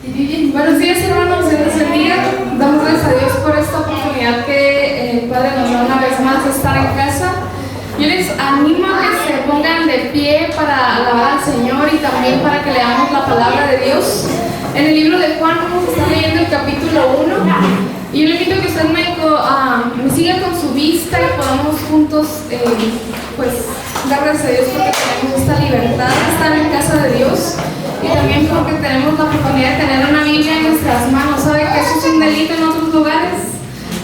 Buenos días, hermanos, Dios les bendiga. Damos gracias a Dios por esta oportunidad que el Padre nos da una vez más de estar en casa. Yo les animo a que se pongan de pie para alabar al Señor y también para que leamos la palabra de Dios. En el libro de Juan vamos a estar leyendo el capítulo 1 y yo le invito a que usted me siga con su vista y podamos juntos dar gracias a Dios porque tenemos esta libertad de estar en casa de Dios. Y también porque tenemos la oportunidad de tener una Biblia en nuestras manos. ¿Sabe que eso es un delito en otros lugares?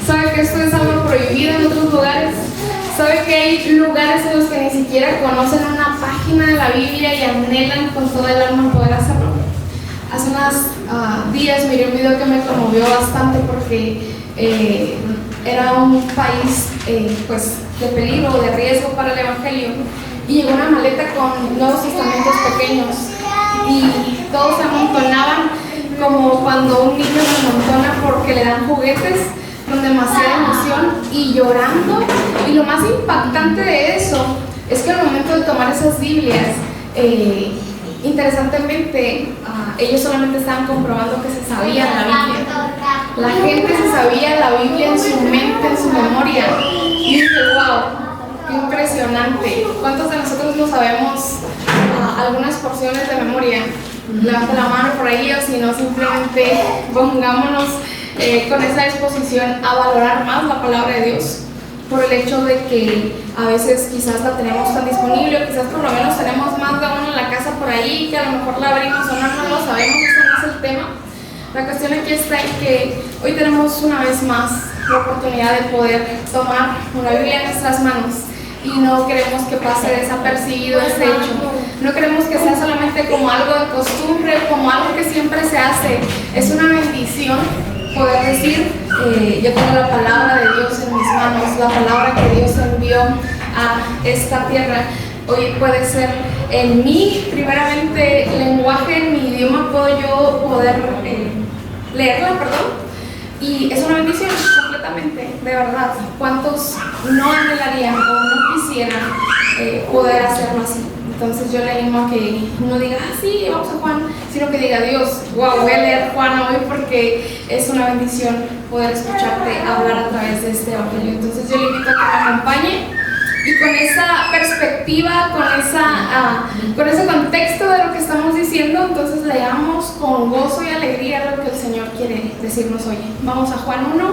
¿Sabe que esto es algo prohibido en otros lugares? ¿Sabe que hay lugares en los que ni siquiera conocen una página de la Biblia y anhelan con todo el alma poder hacerlo? Hace unos días miré un video que me conmovió bastante porque era un país de peligro, de riesgo para el Evangelio, y llegó una maleta con Nuevos Testamentos pequeños y todos se amontonaban como cuando un niño se amontona porque le dan juguetes con demasiada emoción y llorando. Y lo más impactante de eso es que al momento de tomar esas Biblias, interesantemente, ellos solamente estaban comprobando que se sabía la Biblia. La gente se sabía la Biblia en su mente, en su memoria. Y dije, wow, qué impresionante. ¿Cuántos de nosotros no sabemos algunas porciones de memoria? Levanta la mano por ahí, o si no, simplemente pongámonos con esa disposición a valorar más la palabra de Dios, por el hecho de que a veces quizás la tenemos tan disponible, o quizás por lo menos tenemos más de uno en la casa por ahí, que a lo mejor la abrimos o no lo sabemos. Ese no es el tema. La cuestión aquí está en que hoy tenemos una vez más la oportunidad de poder tomar una Biblia en nuestras manos y no queremos que pase desapercibido este hecho. No queremos que sea solamente como algo de costumbre, como algo que siempre se hace. Es una bendición poder decir, yo tengo la palabra de Dios en mis manos, la palabra que Dios envió a esta tierra. Hoy puede ser en mi, primeramente, lenguaje, en mi idioma, puedo yo poder leerla, y es una bendición completamente, de verdad. ¿Cuántos no anhelarían o no quisieran poder hacerlo así? Entonces yo le animo a que no diga, sí, vamos a Juan, sino que diga, Dios, wow, voy a leer Juan hoy porque es una bendición poder escucharte hablar a través de este evangelio. Entonces yo le invito a que me acompañe y con esa perspectiva, con ese contexto de lo que estamos diciendo, entonces leamos con gozo y alegría lo que el Señor quiere decirnos hoy. Vamos a Juan 1,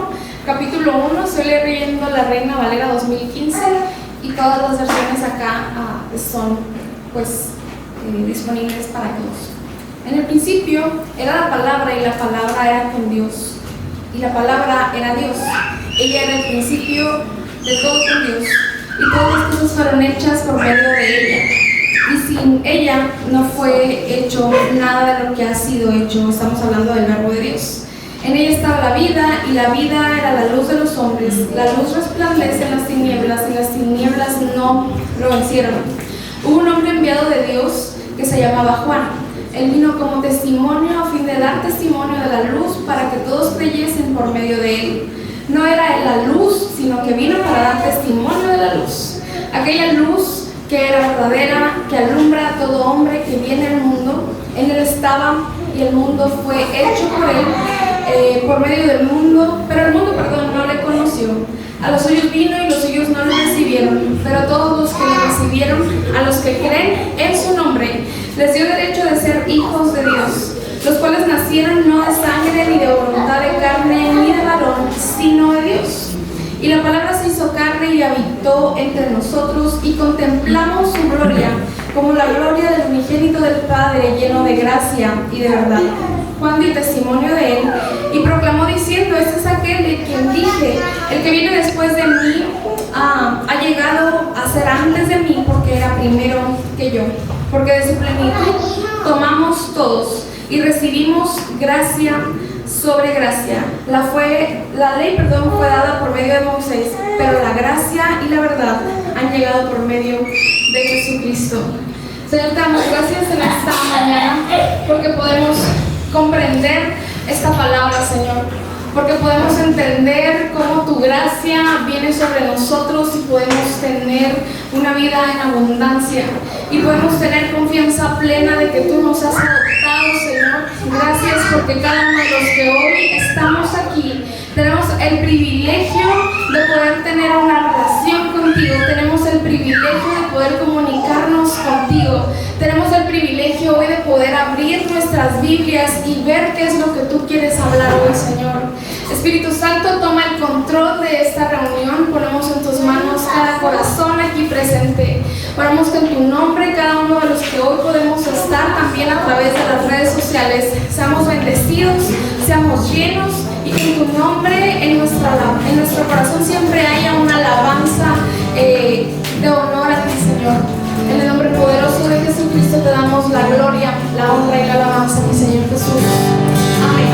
capítulo 1, estoy leyendo la Reina Valera 2015 y todas las versiones acá son disponibles para todos. En el principio era la palabra y la palabra era con Dios y la palabra era Dios. Ella era el principio de todo con Dios y todas las cosas fueron hechas por medio de ella y sin ella no fue hecho nada de lo que ha sido hecho. Estamos hablando del verbo de Dios. En ella estaba la vida y la vida era la luz de los hombres. La luz resplandece en las tinieblas y las tinieblas no lo vencieron. Hubo un hombre enviado de Dios que se llamaba Juan. Él vino como testimonio a fin de dar testimonio de la luz para que todos creyesen por medio de él. No era él la luz, sino que vino para dar testimonio de la luz. Aquella luz que era verdadera, que alumbra a todo hombre que viene al mundo. En él estaba y el mundo fue hecho por él, por medio del mundo, pero el mundo, no le conoció. A los suyos vino y los suyos no le recibieron, pero todos los que le recibieron, a los que creen en su nombre, les dio derecho de ser hijos de Dios, los cuales nacieron no de sangre ni de voluntad de carne ni de varón, sino de Dios. Y la palabra se hizo carne y habitó entre nosotros y contemplamos su gloria, como la gloria del unigénito del Padre, lleno de gracia y de verdad. Juan dio testimonio de él y proclamó diciendo, este es aquel de quien dije, el que viene después de mí ha llegado a ser antes de mí porque era primero que yo. Porque de su plenitud tomamos todos y recibimos gracia sobre gracia. La ley fue dada por medio de Moisés, pero la gracia y la verdad han llegado por medio de Jesucristo. Señor, te damos gracias en esta mañana porque podemos comprender esta palabra, Señor, porque podemos entender cómo tu gracia viene sobre nosotros y podemos tener una vida en abundancia y podemos tener confianza plena de que tú nos has adoptado, Señor. Gracias porque porque cada uno de los que hoy estamos aquí tenemos el privilegio de poder tener una relación contigo, tenemos el privilegio de poder comunicarnos contigo, tenemos el privilegio hoy de poder abrir nuestras Biblias y ver qué es lo que tú quieres hablar hoy, Señor. Espíritu Santo, toma el control de esta reunión, ponemos en tus manos cada corazón aquí presente, ponemos que en tu nombre cada uno de los que hoy podemos estar también a través de las redes sociales, seamos bendecidos, seamos llenos y que en tu nombre, en nuestro corazón siempre haya una alabanza de honor a ti, Señor. En el nombre poderoso de Jesucristo te damos la gloria, la honra y la alabanza, mi Señor Jesús. Amén.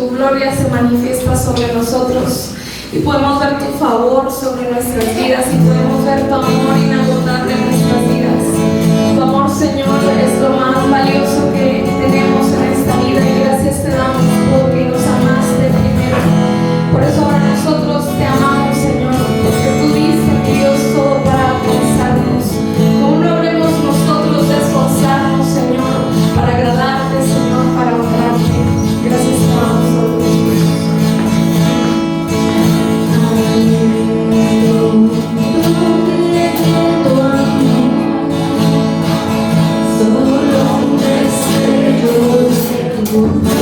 tu gloria se manifiesta sobre nosotros y podemos ver tu favor sobre nuestras vidas y podemos ver tu amor inagotable en nuestras vidas. Tu amor, Señor, es lo más valioso que tenemos en esta vida y gracias te damos porque nos amaste primero. Por eso ahora nosotros te amamos, Señor, porque tú diste, mi Dios, todo para alcanzarnos. ¿Cómo no habremos nosotros de esforzarnos, Señor, para agradarte, Señor, para honrarte? Gracias a nosotros. Solo un deseo de tu gloria.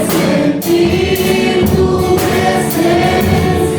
Sentir tu presencia.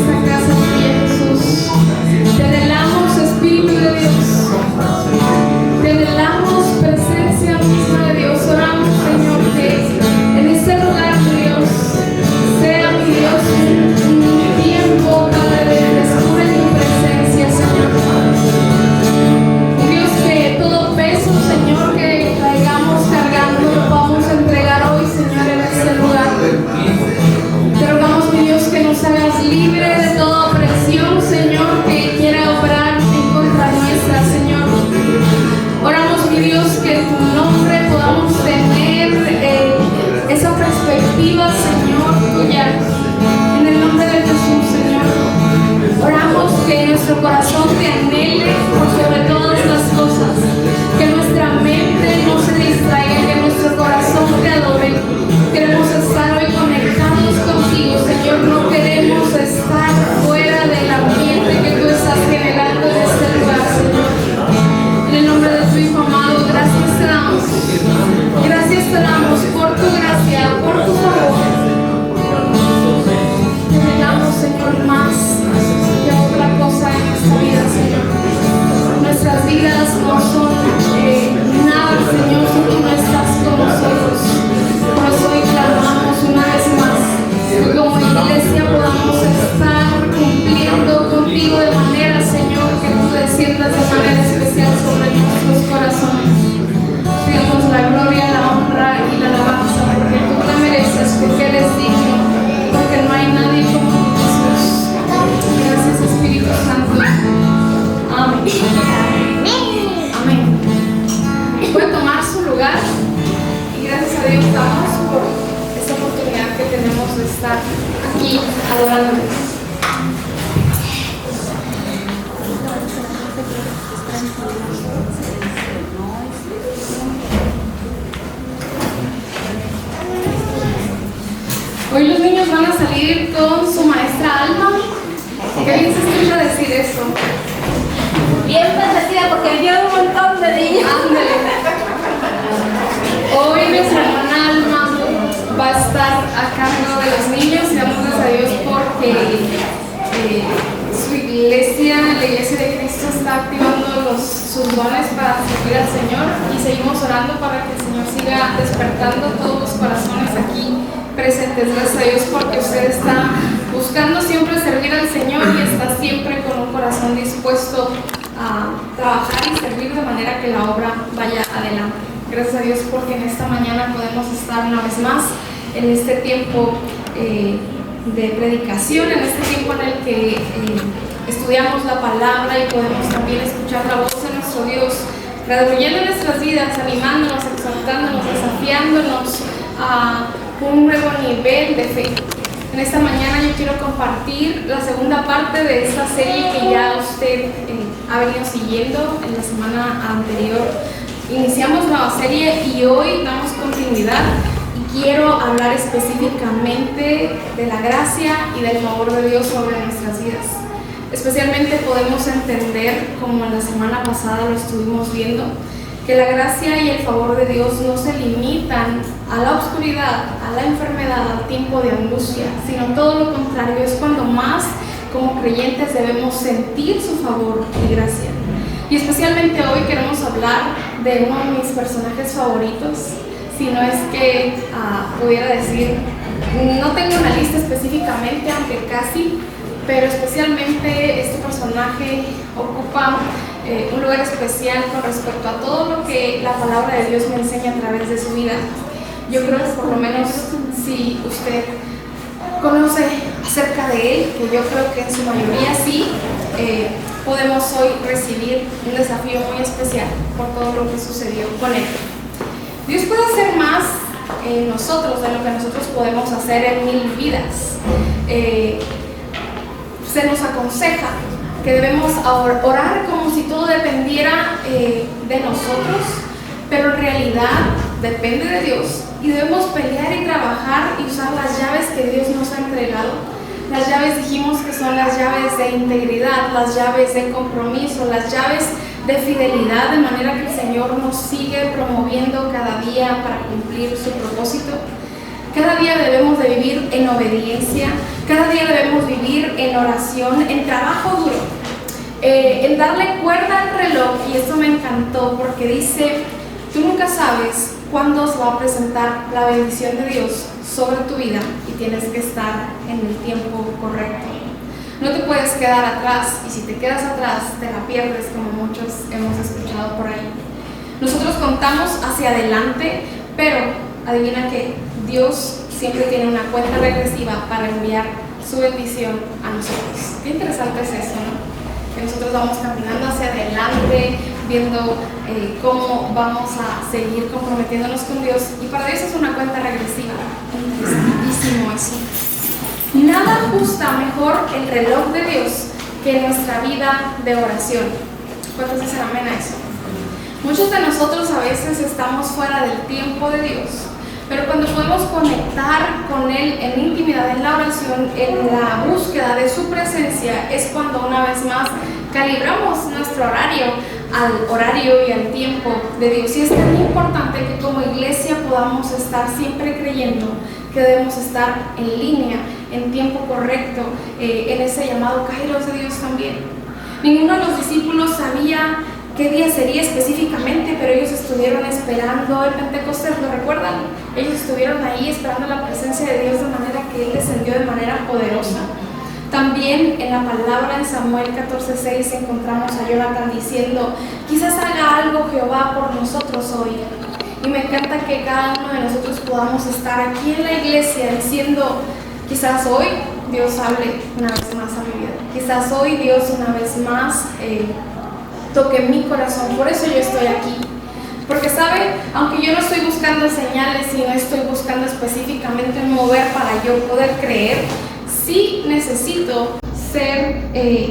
esta casa tuya, Jesús. Te anhelamos, Espíritu de Dios. Te anhelamos, presencia misma de Dios. Oramos, Señor, que en este lugar, Dios, sea, mi Dios, un tiempo, Padre, de descubrir tu presencia, Señor. Dios, que todo peso, Señor, que traigamos cargando, lo vamos a entregar hoy, Señor, en este lugar. Te rogamos, mi Dios, que nos hagas libre de toda opresión, Señor, que quiera obrar en contra nuestra, Señor. Oramos, mi Dios, que en tu nombre podamos tener esa perspectiva, Señor, tuya. En el nombre de Jesús, Señor. Oramos que nuestro corazón te anhele por sobre todas las cosas. Que nuestra mente no se distraiga, que nuestro corazón te adore. Queremos estar hoy conectados contigo, Señor. No queremos estar fuera del ambiente que tú estás generando en este lugar, Señor. En el nombre de tu Hijo amado, gracias te damos. Gracias te damos por tu gracia, por tu favor. Te anhelamos, Señor, más que otra cosa en esta vida, Señor. Nuestras vidas no son nada, Señor, si tú no estás con nosotros. Por eso hoy clamamos una vez más que como iglesia podamos estar cumpliendo contigo de manera, Señor, que tú desciendas de manera especial sobre nuestros corazones. Te damos la gloria, la honra y la alabanza, porque tú la mereces, porque eres digno, porque no hay nadie como tú, Jesús. Gracias, Espíritu Santo. Amén. Amén. Puede tomar su lugar y gracias a Dios damos por esta oportunidad que tenemos de estar aquí adorándoles. Hoy los niños van a salir con su maestra Alma. ¿Qué bien se escucha decir eso? Bien bendecida porque yo un montón de niños. Ándale. Hoy nuestra hermana Alma va a estar a cargo de los niños y damos gracias a Dios porque su iglesia, la iglesia de Cristo, está activando sus dones para servir al Señor y seguimos orando para que el Señor siga despertando todos los corazones aquí presentes. Gracias a Dios porque usted está buscando siempre servir al Señor y está siempre con un corazón dispuesto a trabajar y servir de manera que la obra vaya adelante. Gracias a Dios porque en esta mañana podemos estar una vez más en este tiempo de predicación, en este tiempo en el que estudiamos la palabra y podemos también escuchar la voz de nuestro Dios, redarguyendo nuestras vidas, animándonos, exaltándonos, desafiándonos a un nuevo nivel de fe. En esta mañana yo quiero compartir la segunda parte de esta serie que ya usted ha venido siguiendo en la semana anterior. Iniciamos nueva serie y hoy damos continuidad y quiero hablar específicamente de la gracia y del favor de Dios sobre nuestras vidas. Especialmente podemos entender, como en la semana pasada lo estuvimos viendo, que la gracia y el favor de Dios no se limitan a la oscuridad, a la enfermedad, al tiempo de angustia, sino todo lo contrario, es cuando más como creyentes debemos sentir su favor y gracia. Y especialmente hoy queremos hablar de uno de mis personajes favoritos, si no es que pudiera decir, no tengo una lista específicamente, aunque casi, pero especialmente este personaje ocupa un lugar especial con respecto a todo lo que la palabra de Dios me enseña a través de su vida. Yo creo que por lo menos si usted conoce acerca de él, que yo creo que en su mayoría sí, podemos hoy recibir un desafío muy especial por todo lo que sucedió con él. Dios puede hacer más en nosotros de lo que nosotros podemos hacer en 1000 vidas. Se nos aconseja que debemos orar como si todo dependiera de nosotros, pero en realidad depende de Dios y debemos pelear y trabajar y usar las llaves que Dios nos ha entregado. Las llaves dijimos que son las llaves de integridad, las llaves de compromiso, las llaves de fidelidad, de manera que el Señor nos sigue promoviendo cada día para cumplir su propósito. Cada día debemos de vivir en obediencia, cada día debemos vivir en oración, en trabajo duro, en darle cuerda al reloj. Y esto me encantó porque dice, tú nunca sabes cuándo se va a presentar la bendición de Dios sobre tu vida y tienes que estar en el tiempo correcto. No te puedes quedar atrás, y si te quedas atrás te la pierdes, como muchos hemos escuchado por ahí. Nosotros contamos hacia adelante, pero adivina que Dios siempre tiene una cuenta regresiva para enviar su bendición a nosotros. Qué interesante es eso, ¿no? Que nosotros vamos caminando hacia adelante, viendo cómo vamos a seguir comprometiéndonos con Dios, y para Dios es una cuenta regresiva. Interesantísimo eso. Nada ajusta mejor el reloj de Dios que nuestra vida de oración. ¿Cuántos dicen amén a eso? Muchos de nosotros a veces estamos fuera del tiempo de Dios, pero cuando podemos conectar con Él en intimidad, en la oración, en la búsqueda de su presencia, es cuando una vez más calibramos nuestro horario al horario y al tiempo de Dios. Y es tan importante que como iglesia podamos estar siempre creyendo que debemos estar en línea, en tiempo correcto, en ese llamado Kairos de Dios también. Ninguno de los discípulos sabía qué día sería específicamente, pero ellos estuvieron esperando el Pentecostés, ¿lo recuerdan? Ellos estuvieron ahí esperando la presencia de Dios de manera que Él descendió de manera poderosa. También en la palabra en Samuel 14:6 encontramos a Jonathan diciendo, quizás haga algo Jehová por nosotros hoy. Y me encanta que cada uno de nosotros podamos estar aquí en la iglesia diciendo, quizás hoy Dios hable una vez más a mi vida, quizás hoy Dios una vez más toque mi corazón. Por eso yo estoy aquí, porque sabe, aunque yo no estoy buscando señales y no estoy buscando específicamente un mover para yo poder creer, sí necesito ser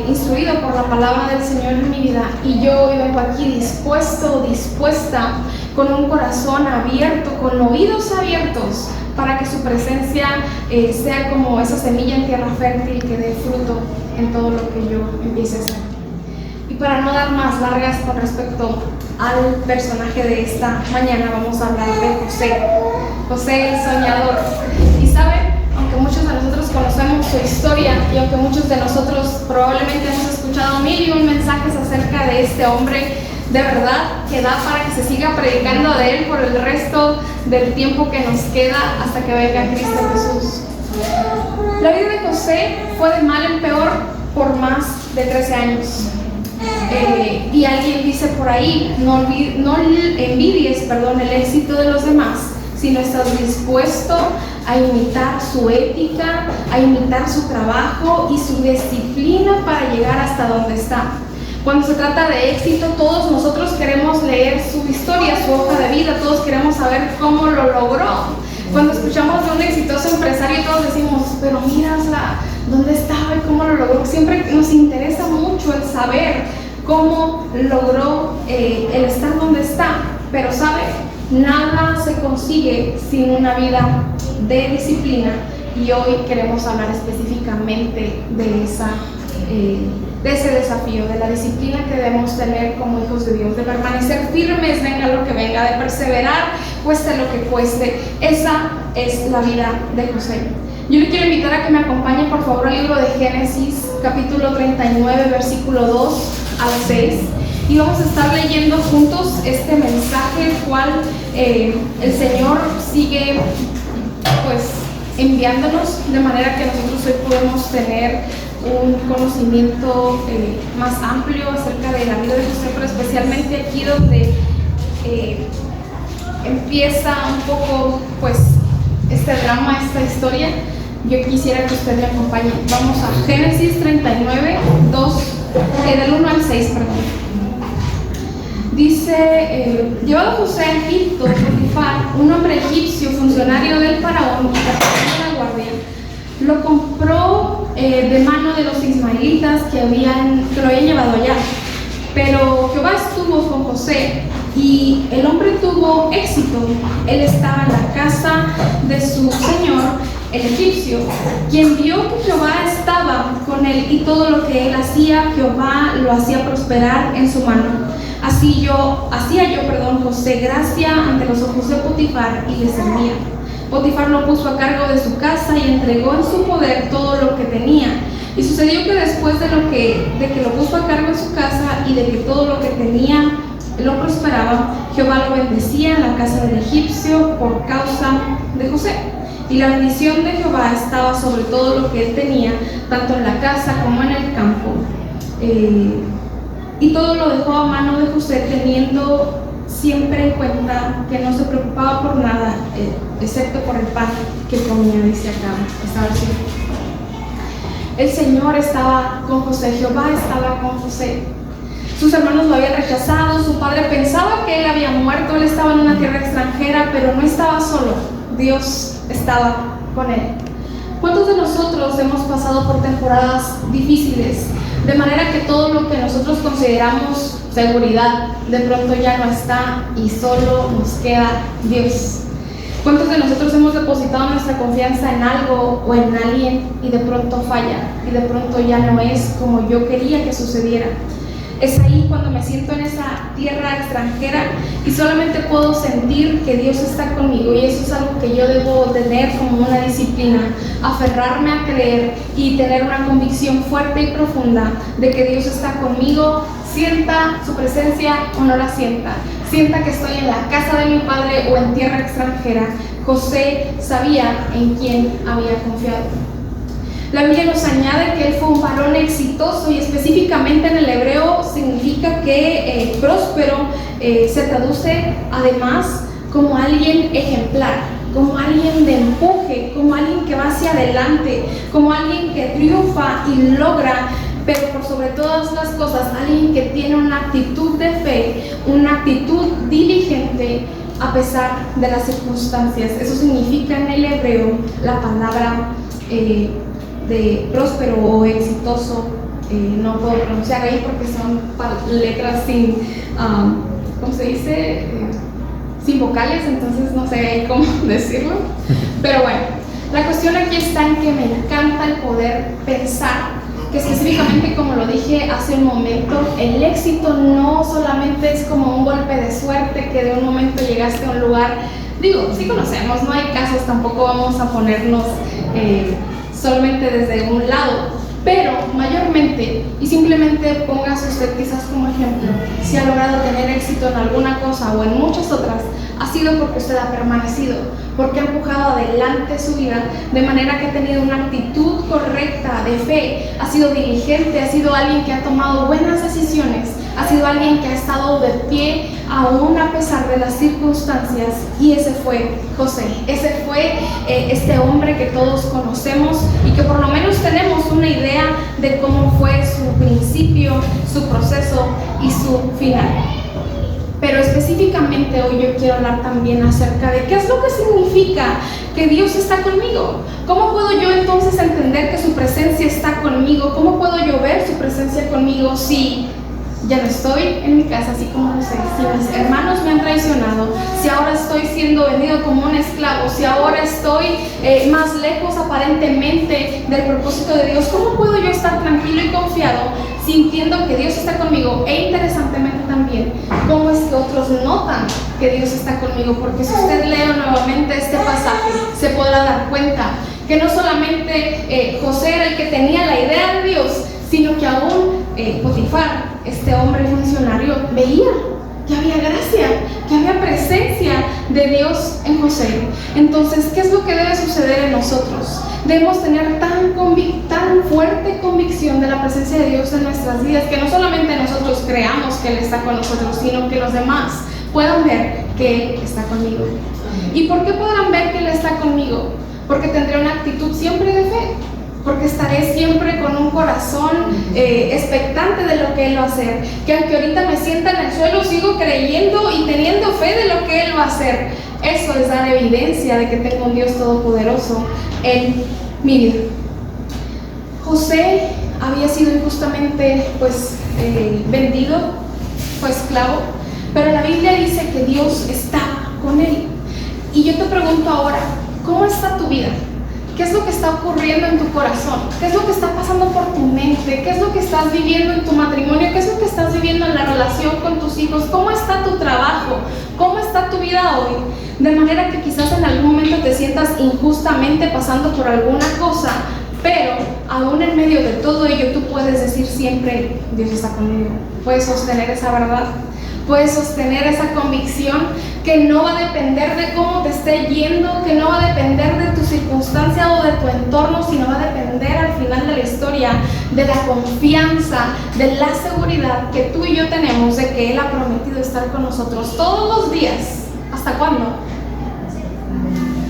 instruido por la palabra del Señor en mi vida, y yo hoy vengo aquí dispuesto, dispuesta, con un corazón abierto, con oídos abiertos, para que su presencia sea como esa semilla en tierra fértil que dé fruto en todo lo que yo empiece a hacer. Y para no dar más largas con respecto al personaje de esta mañana, vamos a hablar de José, José el soñador. Y saben, aunque muchos de nosotros conocemos su historia, y aunque muchos de nosotros probablemente hemos escuchado 1001 mensajes acerca de este hombre, de verdad que da para que se siga predicando de él por el resto del tiempo que nos queda hasta que venga Cristo Jesús. La vida de José fue de mal en peor por más de 13 años. Y alguien dice por ahí, no envidies el éxito de los demás, si no estás dispuesto a imitar su ética, a imitar su trabajo y su disciplina para llegar hasta donde está. Cuando se trata de éxito, todos nosotros queremos leer su historia, su hoja de vida, todos queremos saber cómo lo logró. Cuando escuchamos de un exitoso empresario, todos decimos, pero mira dónde estaba y cómo lo logró. Siempre nos interesa mucho el saber cómo logró el estar donde está, pero ¿sabe? Nada se consigue sin una vida de disciplina, y hoy queremos hablar específicamente de ese desafío, de la disciplina que debemos tener como hijos de Dios, de permanecer firmes, venga lo que venga, de perseverar, cueste lo que cueste. Esa es la vida de José. Yo le quiero invitar a que me acompañe por favor al libro de Génesis, capítulo 39, versículo 2 al 6, y vamos a estar leyendo juntos este mensaje, el cual el Señor sigue pues enviándonos, de manera que nosotros hoy podemos tener un conocimiento más amplio acerca de la vida de José, pero especialmente aquí donde empieza un poco pues este drama, esta historia. Yo quisiera que usted me acompañe. Vamos a Génesis 39, del 1 al 6, perdón. Dice, llevado José a Egipto, Potifar, un hombre egipcio, funcionario del faraón y capitán de la guardia, lo compró de mano de los ismaelitas que lo habían llevado allá. Pero Jehová estuvo con José y el hombre tuvo éxito. Él estaba en la casa de su señor, el egipcio, quien vio que Jehová estaba con él y todo lo que él hacía, Jehová lo hacía prosperar en su mano. Hacía yo, José, gracia ante los ojos de Potifar y le servía. Potifar lo puso a cargo de su casa y entregó en su poder todo lo que tenía. Y sucedió que después de que lo puso a cargo de su casa y de que todo lo que tenía lo prosperaba, Jehová lo bendecía en la casa del egipcio por causa de José. Y la bendición de Jehová estaba sobre todo lo que él tenía, tanto en la casa como en el campo. Y todo lo dejó a mano de José, teniendo siempre en cuenta que no se preocupaba por nada, excepto por el pan que comía, dice acá esta versión. El Señor estaba con José, Jehová estaba con José. Sus hermanos lo habían rechazado, su padre pensaba que él había muerto, él estaba en una tierra extranjera, pero no estaba solo, Dios estaba con él. ¿Cuántos de nosotros hemos pasado por temporadas difíciles, de manera que todo lo que nosotros consideramos seguridad de pronto ya no está y solo nos queda Dios? ¿Cuántos de nosotros hemos depositado nuestra confianza en algo o en alguien y de pronto falla y de pronto ya no es como yo quería que sucediera? Es ahí cuando me siento en esa tierra extranjera y solamente puedo sentir que Dios está conmigo, y eso es algo que yo debo tener como una disciplina, aferrarme a creer y tener una convicción fuerte y profunda de que Dios está conmigo, sienta su presencia o no la sienta, sienta que estoy en la casa de mi padre o en tierra extranjera. José sabía en quién había confiado. La Biblia nos añade que él fue un varón exitoso, y específicamente en el hebreo significa que próspero se traduce además como alguien ejemplar, como alguien de empuje, como alguien que va hacia adelante, como alguien que triunfa y logra, pero por sobre todas las cosas, alguien que tiene una actitud de fe, una actitud diligente a pesar de las circunstancias. Eso significa en el hebreo la palabra de próspero o exitoso. No puedo pronunciar ahí porque son letras sin, ¿cómo se dice? Sin vocales, entonces no sé cómo decirlo. Pero bueno, la cuestión aquí está en que me encanta el poder pensar que específicamente, como lo dije hace un momento, el éxito no solamente es como un golpe de suerte, que de un momento llegaste a un lugar. Digo, sí conocemos, no hay casos, tampoco vamos a ponernos solamente desde un lado, pero mayormente, y simplemente póngase usted quizás como ejemplo, si ha logrado tener éxito en alguna cosa o en muchas otras, ha sido porque usted ha permanecido, porque ha empujado adelante su vida de manera que ha tenido una actitud correcta de fe, ha sido diligente, ha sido alguien que ha tomado buenas decisiones, ha sido alguien que ha estado de pie aún a pesar de las circunstancias. Y ese fue José, ese fue este hombre que todos conocemos y que por lo menos tenemos una idea de cómo fue su principio, su proceso y su final. Pero específicamente hoy yo quiero hablar también acerca de qué es lo que significa que Dios está conmigo. ¿Cómo puedo yo entonces entender que su presencia está conmigo? ¿Cómo puedo yo ver su presencia conmigo si ya no estoy en mi casa, así como José, si mis hermanos me han traicionado, si ahora estoy siendo vendido como un esclavo, si ahora estoy más lejos aparentemente del propósito de Dios? ¿Cómo puedo yo estar tranquilo y confiado sintiendo que Dios está conmigo? E interesantemente también, ¿cómo es que otros notan que Dios está conmigo? Porque si usted lee nuevamente este pasaje, se podrá dar cuenta que no solamente José era el que tenía la idea de Dios, sino que aún Potifar, este hombre funcionario, veía que había gracia, que había presencia de Dios en José. Entonces, ¿qué es lo que debe suceder en nosotros? Debemos tener tan fuerte convicción de la presencia de Dios en nuestras vidas, que no solamente nosotros creamos que Él está con nosotros, sino que los demás puedan ver que Él está conmigo. ¿Y por qué podrán ver que Él está conmigo? Porque tendré una actitud siempre de fe, porque estaré siempre con un corazón expectante de lo que Él va a hacer, que aunque ahorita me sienta en el suelo, sigo creyendo y teniendo fe de lo que Él va a hacer. Eso es dar evidencia de que tengo un Dios todopoderoso en mi vida. José había sido injustamente vendido, fue esclavo, pero la Biblia dice que Dios está con él. Y yo te pregunto ahora, ¿cómo está tu vida? ¿Qué es lo que está ocurriendo en tu corazón? ¿Qué es lo que está pasando por tu mente? ¿Qué es lo que estás viviendo en tu matrimonio? ¿Qué es lo que estás viviendo en la relación con tus hijos? ¿Cómo está tu trabajo? ¿Cómo está tu vida vida hoy, de manera que quizás en algún momento te sientas injustamente pasando por alguna cosa, pero aún en medio de todo ello tú puedes decir siempre: Dios está conmigo. Puedes sostener esa verdad, puedes sostener esa convicción que no va a depender de cómo te esté yendo, que no va a depender de tu circunstancia o de tu entorno, sino va a depender al final de la historia de la confianza, de la seguridad que tú y yo tenemos de que Él ha prometido estar con nosotros todos los días. ¿Hasta cuándo?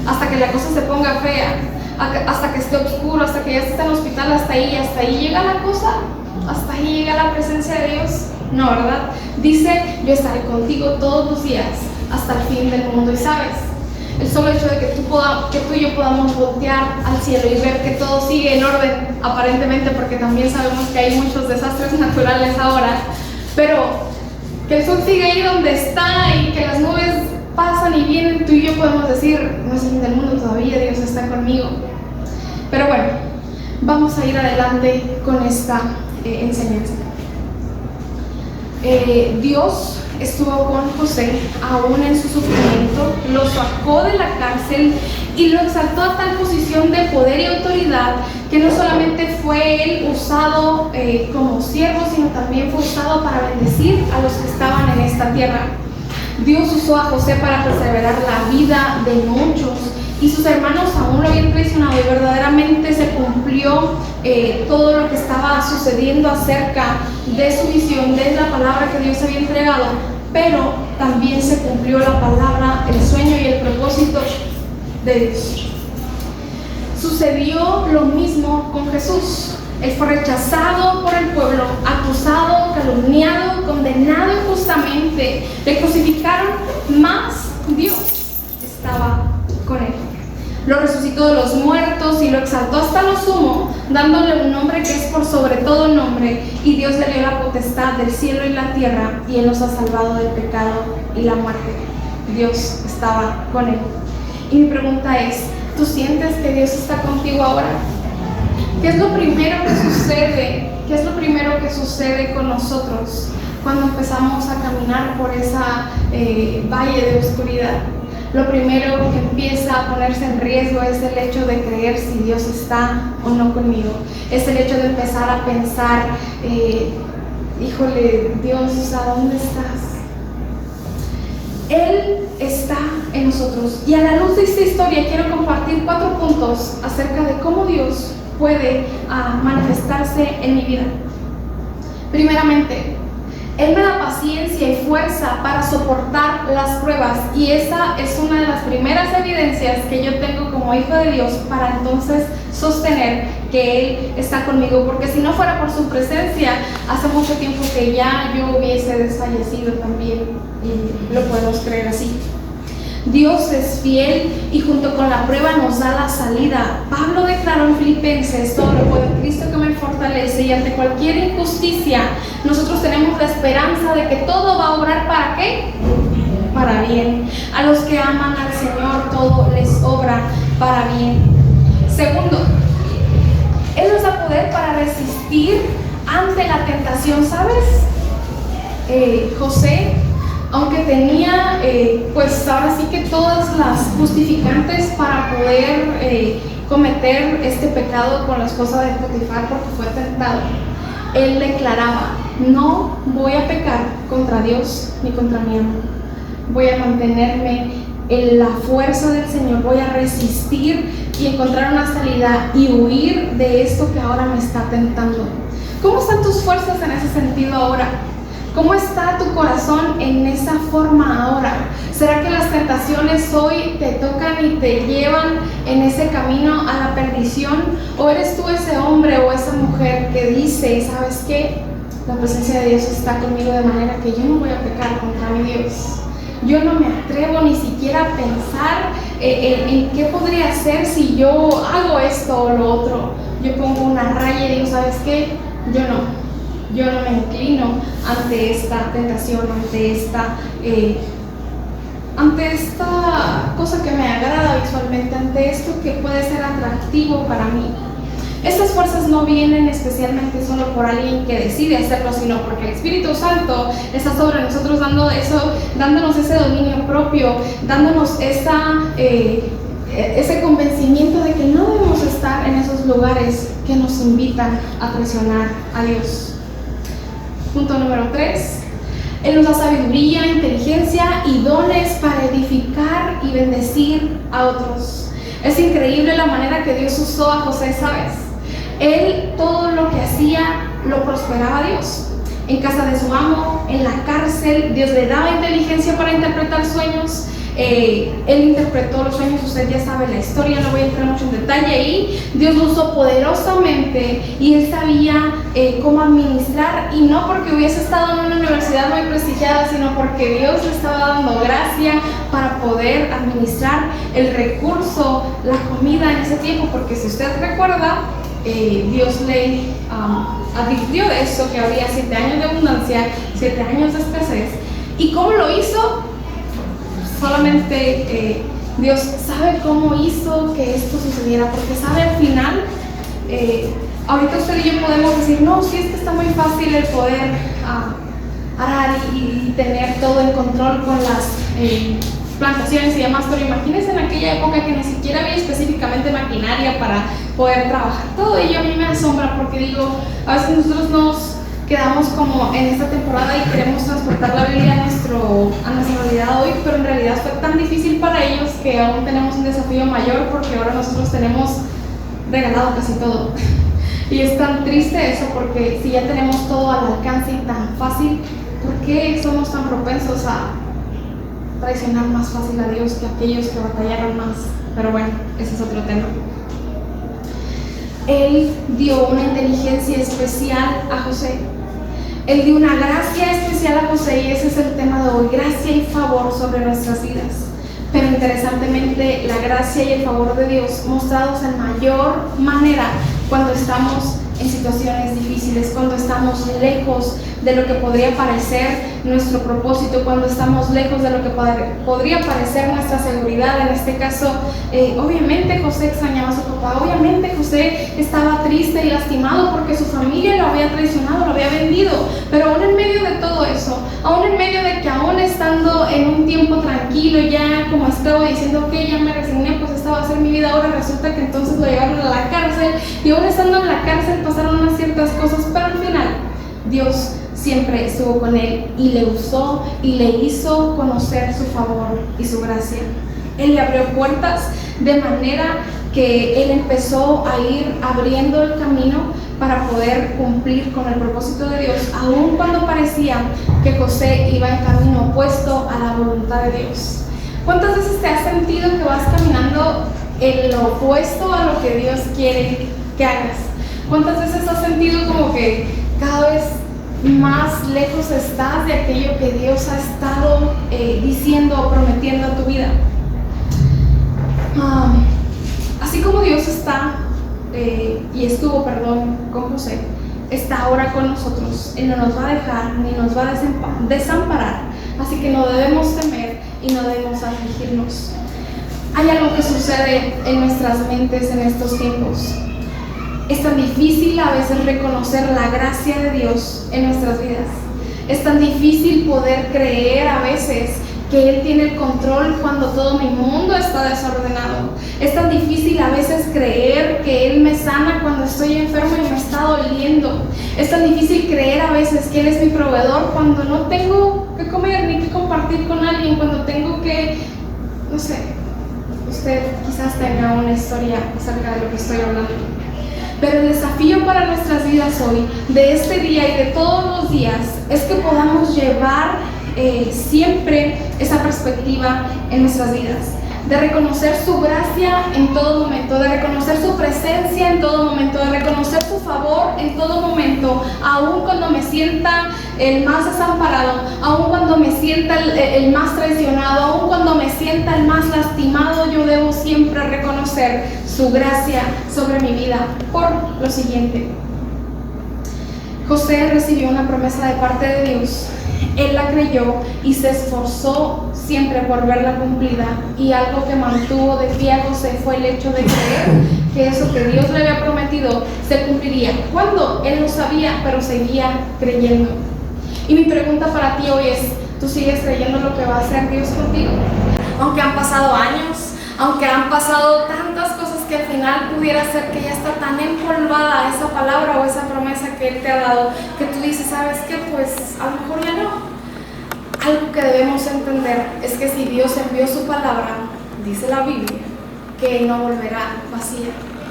Hasta que la cosa se ponga fea, hasta que esté oscuro, hasta que ya esté en el hospital, hasta ahí llega la cosa, hasta ahí llega la presencia de Dios. No, ¿verdad? Dice: yo estaré contigo todos los días hasta el fin del mundo. Y sabes, el solo hecho de que tú y yo podamos voltear al cielo y ver que todo sigue en orden, aparentemente, porque también sabemos que hay muchos desastres naturales ahora, pero que el sol sigue ahí donde está y que las nubes pasan y vienen, tú y yo podemos decir: no es el fin del mundo todavía, Dios está conmigo. Pero bueno, vamos a ir adelante con esta enseñanza. Dios estuvo con José aún en su sufrimiento, lo sacó de la cárcel y lo exaltó a tal posición de poder y autoridad que no solamente fue él usado como siervo, sino también fue usado para bendecir a los que estaban en esta tierra. Dios usó a José para perseverar la vida de muchos, y sus hermanos aún lo habían traicionado, y verdaderamente se cumplió todo lo que estaba sucediendo acerca de su visión, de la palabra que Dios había entregado, pero también se cumplió la palabra, el sueño y el propósito de Dios. Sucedió lo mismo con Jesús. Él fue rechazado por el pueblo, acusado, calumniado, condenado injustamente. Le crucificaron, mas Dios estaba con él. Lo resucitó de los muertos y lo exaltó hasta lo sumo, dándole un nombre que es por sobre todo nombre, y Dios le dio la potestad del cielo y la tierra, y Él nos ha salvado del pecado y la muerte. Dios estaba con él. Y mi pregunta es: ¿tú sientes que Dios está contigo ahora? ¿Qué es lo primero que sucede? ¿Qué es lo primero que sucede con nosotros cuando empezamos a caminar por esa valle de oscuridad? Lo primero que empieza a ponerse en riesgo es el hecho de creer si Dios está o no conmigo. Es el hecho de empezar a pensar: híjole, Dios, ¿a dónde estás? Él está en nosotros. Y a la luz de esta historia quiero compartir 4 puntos acerca de cómo Dios puede manifestarse en mi vida. Primeramente, Él me da paciencia y fuerza para soportar las pruebas, y esa es una de las primeras evidencias que yo tengo como hijo de Dios para entonces sostener que Él está conmigo, porque si no fuera por su presencia, hace mucho tiempo que ya yo hubiese desfallecido también, y lo podemos creer así. Dios es fiel y junto con la prueba nos da la salida. Pablo declaró en Filipenses: todo lo puedo en Cristo que me fortalece, y ante cualquier injusticia nosotros tenemos la esperanza de que todo va a obrar ¿para qué? Para bien. A los que aman al Señor todo les obra para bien. Segundo, Él nos da poder para resistir ante la tentación. ¿Sabes? José, aunque tenía pues ahora sí que todas las justificantes para poder cometer este pecado con la esposa de Potifar, porque fue tentado, él declaraba: no voy a pecar contra Dios ni contra mi amo, voy a mantenerme en la fuerza del Señor, voy a resistir y encontrar una salida y huir de esto que ahora me está tentando. ¿Cómo están tus fuerzas en ese sentido ahora? ¿Cómo está tu corazón en esa forma ahora? ¿Será que las tentaciones hoy te tocan y te llevan en ese camino a la perdición? ¿O eres tú ese hombre o esa mujer que dice: ¿sabes qué? La presencia de Dios está conmigo de manera que yo no voy a pecar contra mi Dios. Yo no me atrevo ni siquiera a pensar en qué podría hacer si yo hago esto o lo otro. Yo pongo una raya y digo: ¿sabes qué? Yo no me inclino ante esta tentación, ante esta cosa que me agrada visualmente, ante esto que puede ser atractivo para mí. Estas fuerzas no vienen especialmente solo por alguien que decide hacerlo, sino porque el Espíritu Santo está sobre nosotros dándonos ese dominio propio, dándonos ese convencimiento de que no debemos estar en esos lugares que nos invitan a traicionar a Dios. Punto número 3. Él nos da sabiduría, inteligencia y dones para edificar y bendecir a otros. Es increíble la manera que Dios usó a José, ¿sabes? Él todo lo que hacía lo prosperaba a Dios. En casa de su amo, en la cárcel, Dios le daba inteligencia para interpretar sueños. Él interpretó los sueños, usted ya sabe la historia, no voy a entrar mucho en detalle ahí. Dios lo usó poderosamente y él sabía cómo administrar, y no porque hubiese estado en una universidad muy prestigiada, sino porque Dios le estaba dando gracia para poder administrar el recurso, la comida en ese tiempo, porque si usted recuerda, Dios le advirtió de eso, que habría 7 años de abundancia, 7 años de escasez. ¿Y cómo lo hizo? Solamente Dios sabe cómo hizo que esto sucediera, porque sabe al final, ahorita usted y yo podemos decir, no, sí, es que está muy fácil el poder arar y tener todo en control con las plantaciones y demás, pero imagínense en aquella época que ni siquiera había específicamente maquinaria para poder trabajar. Todo ello a mí me asombra, porque digo, a veces nosotros nos quedamos como en esta temporada y queremos transportar la Biblia a nuestra realidad hoy, pero en realidad fue tan difícil para ellos que aún tenemos un desafío mayor, porque ahora nosotros tenemos regalado casi todo. Y es tan triste eso, porque si ya tenemos todo al alcance y tan fácil, ¿por qué somos tan propensos a traicionar más fácil a Dios que aquellos que batallaron más? Pero bueno, ese es otro tema. Él dio una inteligencia especial a José. Él dio una gracia especial a José, y ese es el tema de hoy: gracia y favor sobre nuestras vidas. Pero interesantemente, la gracia y el favor de Dios mostrados en mayor manera cuando estamos en situaciones difíciles, cuando estamos lejos de lo que podría parecer nuestro propósito, cuando estamos lejos de lo que podría parecer nuestra seguridad. En este caso, obviamente José extrañaba a su papá, obviamente José estaba triste y lastimado porque su familia lo había traicionado, lo había vendido, pero aún en medio de todo eso, aún en medio de que aún estando en un tiempo tranquilo, ya como esclavo, diciendo ok, ya me resigné, pues esta va a ser mi vida, ahora resulta que entonces lo llevaron a la cárcel, y aún estando en la cárcel pasaron unas ciertas cosas, pero al final Dios siempre estuvo con él y le usó y le hizo conocer su favor y su gracia. Él le abrió puertas de manera que él empezó a ir abriendo el camino para poder cumplir con el propósito de Dios, aun cuando parecía que José iba en camino opuesto a la voluntad de Dios. ¿Cuántas veces te has sentido que vas caminando en lo opuesto a lo que Dios quiere que hagas? ¿Cuántas veces has sentido como que cada vez más lejos estás de aquello que Dios ha estado diciendo o prometiendo a tu vida? Así como Dios está y estuvo, con José, está ahora con nosotros. Él no nos va a dejar ni nos va a desamparar, así que no debemos temer y no debemos afligirnos. Hay algo que sucede en nuestras mentes en estos tiempos. Es tan difícil a veces reconocer la gracia de Dios en nuestras vidas. Es tan difícil poder creer a veces que Él tiene el control cuando todo mi mundo está desordenado. Es tan difícil a veces creer que Él me sana cuando estoy enfermo y me está doliendo. Es tan difícil creer a veces que Él es mi proveedor cuando no tengo que comer ni que compartir con alguien, cuando tengo que, no sé, usted quizás tenga una historia acerca de lo que estoy hablando. Pero el desafío para nuestras vidas hoy, de este día y de todos los días, es que podamos llevar siempre esa perspectiva en nuestras vidas, de reconocer su gracia en todo momento, de reconocer su presencia en todo momento, de reconocer su favor en todo momento, aun cuando me sienta el más desamparado, aun cuando me sienta el más traicionado, aun cuando me sienta el más lastimado. Yo debo siempre reconocer su gracia sobre mi vida por lo siguiente: José recibió una promesa de parte de Dios él la creyó y se esforzó siempre por verla cumplida, y algo que mantuvo de pie a José fue el hecho de creer que eso que Dios le había prometido se cumpliría. ¿Cuándo? Él no sabía, pero seguía creyendo. Y mi pregunta para ti hoy es, ¿tú sigues creyendo lo que va a hacer Dios contigo? Aunque han pasado años, aunque han pasado tantas cosas que al final pudiera ser que ya está tan empolvada esa palabra o esa promesa que Él te ha dado, que tú dices, ¿sabes qué? Pues a lo mejor ya no. Algo que debemos entender es que si Dios envió su palabra, dice la Biblia, que no volverá vacía,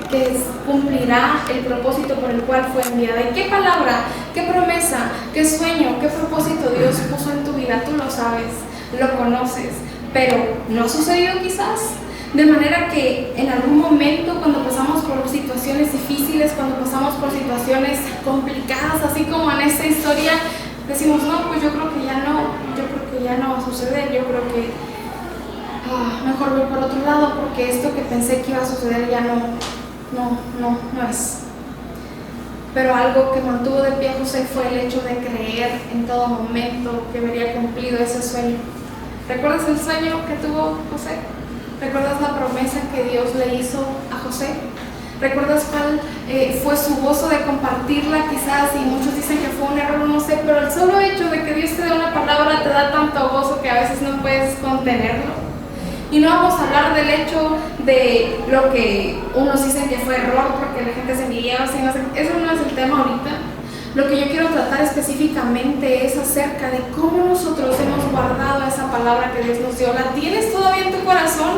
que cumplirá el propósito por el cual fue enviada. ¿Y qué palabra, qué promesa, qué sueño, qué propósito Dios puso en tu vida? Tú lo sabes, lo conoces, pero ¿no ha sucedido quizás? De manera que en algún momento, cuando pasamos por situaciones difíciles, cuando pasamos por situaciones complicadas, así como en esta historia, decimos, no, pues yo creo que ya no va a suceder, yo creo que mejor voy por otro lado, porque esto que pensé que iba a suceder ya no es. Pero algo que mantuvo de pie a José fue el hecho de creer en todo momento que vería cumplido ese sueño. ¿Recuerdas el sueño que tuvo José? ¿Recuerdas la promesa que Dios le hizo a José? ¿Recuerdas cuál fue su gozo de compartirla? Quizás, y muchos dicen que fue un error, no sé, pero el solo hecho de que Dios te dé una palabra te da tanto gozo que a veces no puedes contenerlo. Y no vamos a hablar del hecho de lo que unos dicen que fue error porque la gente se envidiaba, así, no sé, eso no es el tema ahorita. Lo que yo quiero tratar específicamente es acerca de cómo nosotros hemos guardado esa palabra que Dios nos dio. ¿La tienes todavía en tu corazón?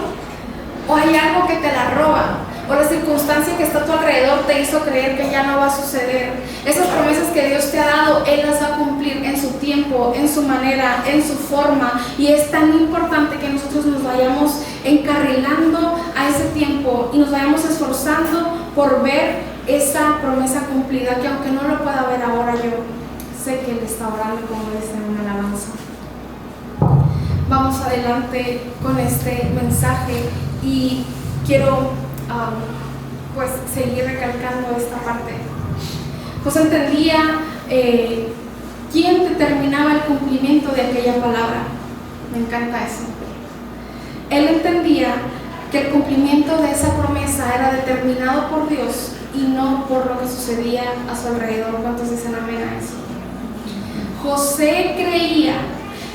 ¿O hay algo que te la roba? ¿O la circunstancia que está a tu alrededor te hizo creer que ya no va a suceder? Esas promesas que Dios te ha dado, Él las va a cumplir en su tiempo, en su manera, en su forma. Y es tan importante que nosotros nos vayamos encarrilando a ese tiempo y nos vayamos esforzando por ver esa promesa cumplida, que aunque no lo pueda ver ahora, yo sé que Él está orando, como dice en una alabanza. Vamos adelante con este mensaje y quiero pues seguir recalcando esta parte. Pues entendía quién determinaba el cumplimiento de aquella palabra. Me encanta eso. Él entendía que el cumplimiento de esa promesa era determinado por Dios y no por lo que sucedía a su alrededor. ¿Cuántos dicen amén a eso? José creía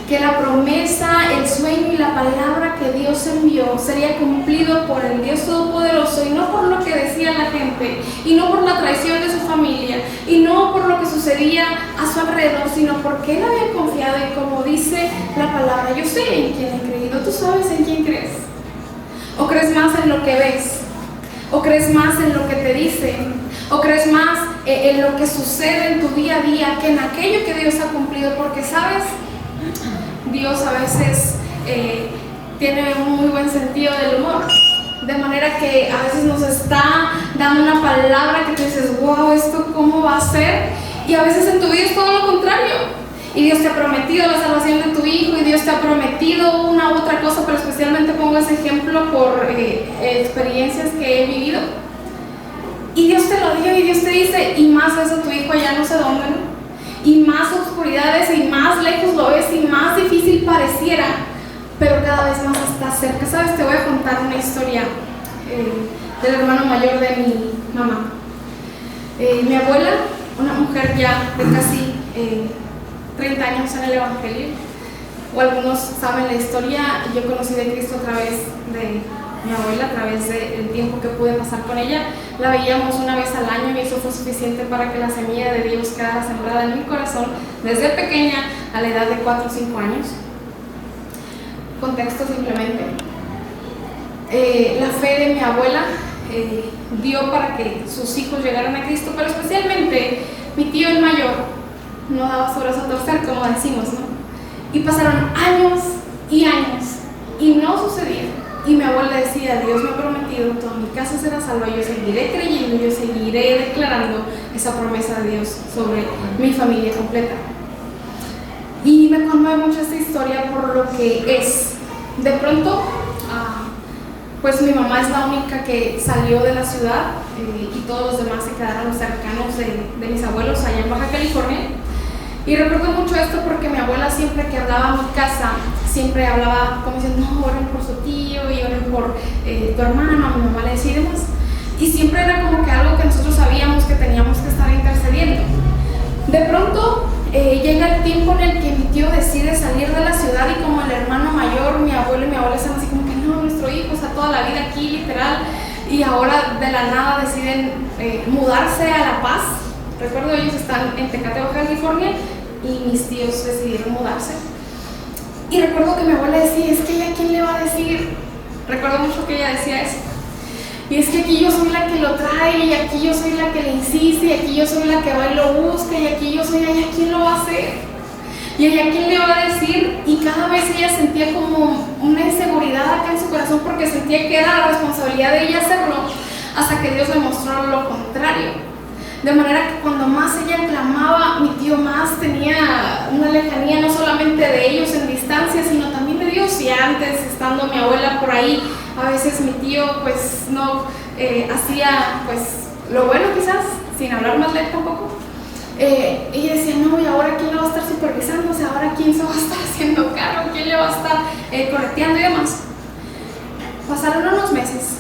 que la promesa, el sueño y la palabra que Dios envió sería cumplido por el Dios Todopoderoso, y no por lo que decía la gente, y no por la traición de su familia, y no por lo que sucedía a su alrededor, sino porque él había confiado en, como dice la palabra, yo sé en quién he creído. ¿Tú sabes en quién crees? ¿O crees más en lo que ves? ¿O crees más en lo que te dicen? ¿O crees más en lo que sucede en tu día a día que en aquello que Dios ha cumplido? Porque, ¿sabes? Dios a veces tiene un muy buen sentido del humor, de manera que a veces nos está dando una palabra que tú dices, wow, ¿esto cómo va a ser? Y a veces en tu vida es todo lo contrario, y Dios te ha prometido la salvación de tu hijo, y Dios te ha prometido una u otra cosa, pero especialmente pongo ese ejemplo por experiencias que he vivido, y Dios te lo dio, y Dios te dice, y más eso tu hijo ya no sé dónde, ¿no? Y más oscuridades, y más lejos lo ves, y más difícil pareciera, pero cada vez más está cerca. ¿Sabes? Te voy a contar una historia del hermano mayor de mi mamá. Mi abuela, una mujer ya de casi 30 años en el Evangelio, o algunos saben la historia. Yo conocí de Cristo a través de mi abuela, a través del tiempo que pude pasar con ella. La veíamos una vez al año, y eso fue suficiente para que la semilla de Dios quedara sembrada en mi corazón desde pequeña a la edad de 4 o 5 años. Contexto simplemente. La fe de mi abuela dio para que sus hijos llegaran a Cristo, pero especialmente mi tío el mayor no daba su brazo a torcer, como decimos, ¿no? Y pasaron años y años y no sucedía. Y mi abuela decía, Dios me ha prometido, toda mi casa será salva, yo seguiré creyendo, yo seguiré declarando esa promesa de Dios sobre mi familia completa. Y me conmueve mucho esta historia por lo que es. De pronto, pues mi mamá es la única que salió de la ciudad, y todos los demás se quedaron cercanos de mis abuelos allá en Baja California. Y recuerdo mucho esto porque mi abuela siempre que hablaba a mi casa, siempre hablaba como diciendo, no, oren por su tío y oren por tu hermano, a mi mamá le decía y demás. Y siempre era como que algo que nosotros sabíamos que teníamos que estar intercediendo. De pronto llega el tiempo en el que mi tío decide salir de la ciudad y como el hermano mayor, mi abuelo y mi abuela están así como que no, nuestro hijo está toda la vida aquí literal y ahora de la nada deciden mudarse a La Paz. Recuerdo ellos están en Tecate, Baja California y mis tíos decidieron mudarse. Y recuerdo que mi abuela decía, es que ella, ¿quién le va a decir? Recuerdo mucho que ella decía eso. Y es que aquí yo soy la que lo trae, y aquí yo soy la que le insiste, y aquí yo soy la que va y lo busca, y aquí yo soy ella, ¿quién lo va a hacer? Y ella, ¿quién le va a decir? Y cada vez ella sentía como una inseguridad acá en su corazón porque sentía que era la responsabilidad de ella hacerlo, hasta que Dios le mostró lo contrario. De manera que cuando más ella clamaba, mi tío más tenía una lejanía no solamente de ellos en distancia, sino también de Dios. Y antes, estando mi abuela por ahí, a veces mi tío pues no hacía pues lo bueno quizás, sin hablar más lejos tampoco. Ella decía, no, ¿y ahora quién lo va a estar supervisando? O sea, ¿ahora quién se va a estar haciendo cargo? ¿Quién le va a estar correteando y demás? Pasaron unos meses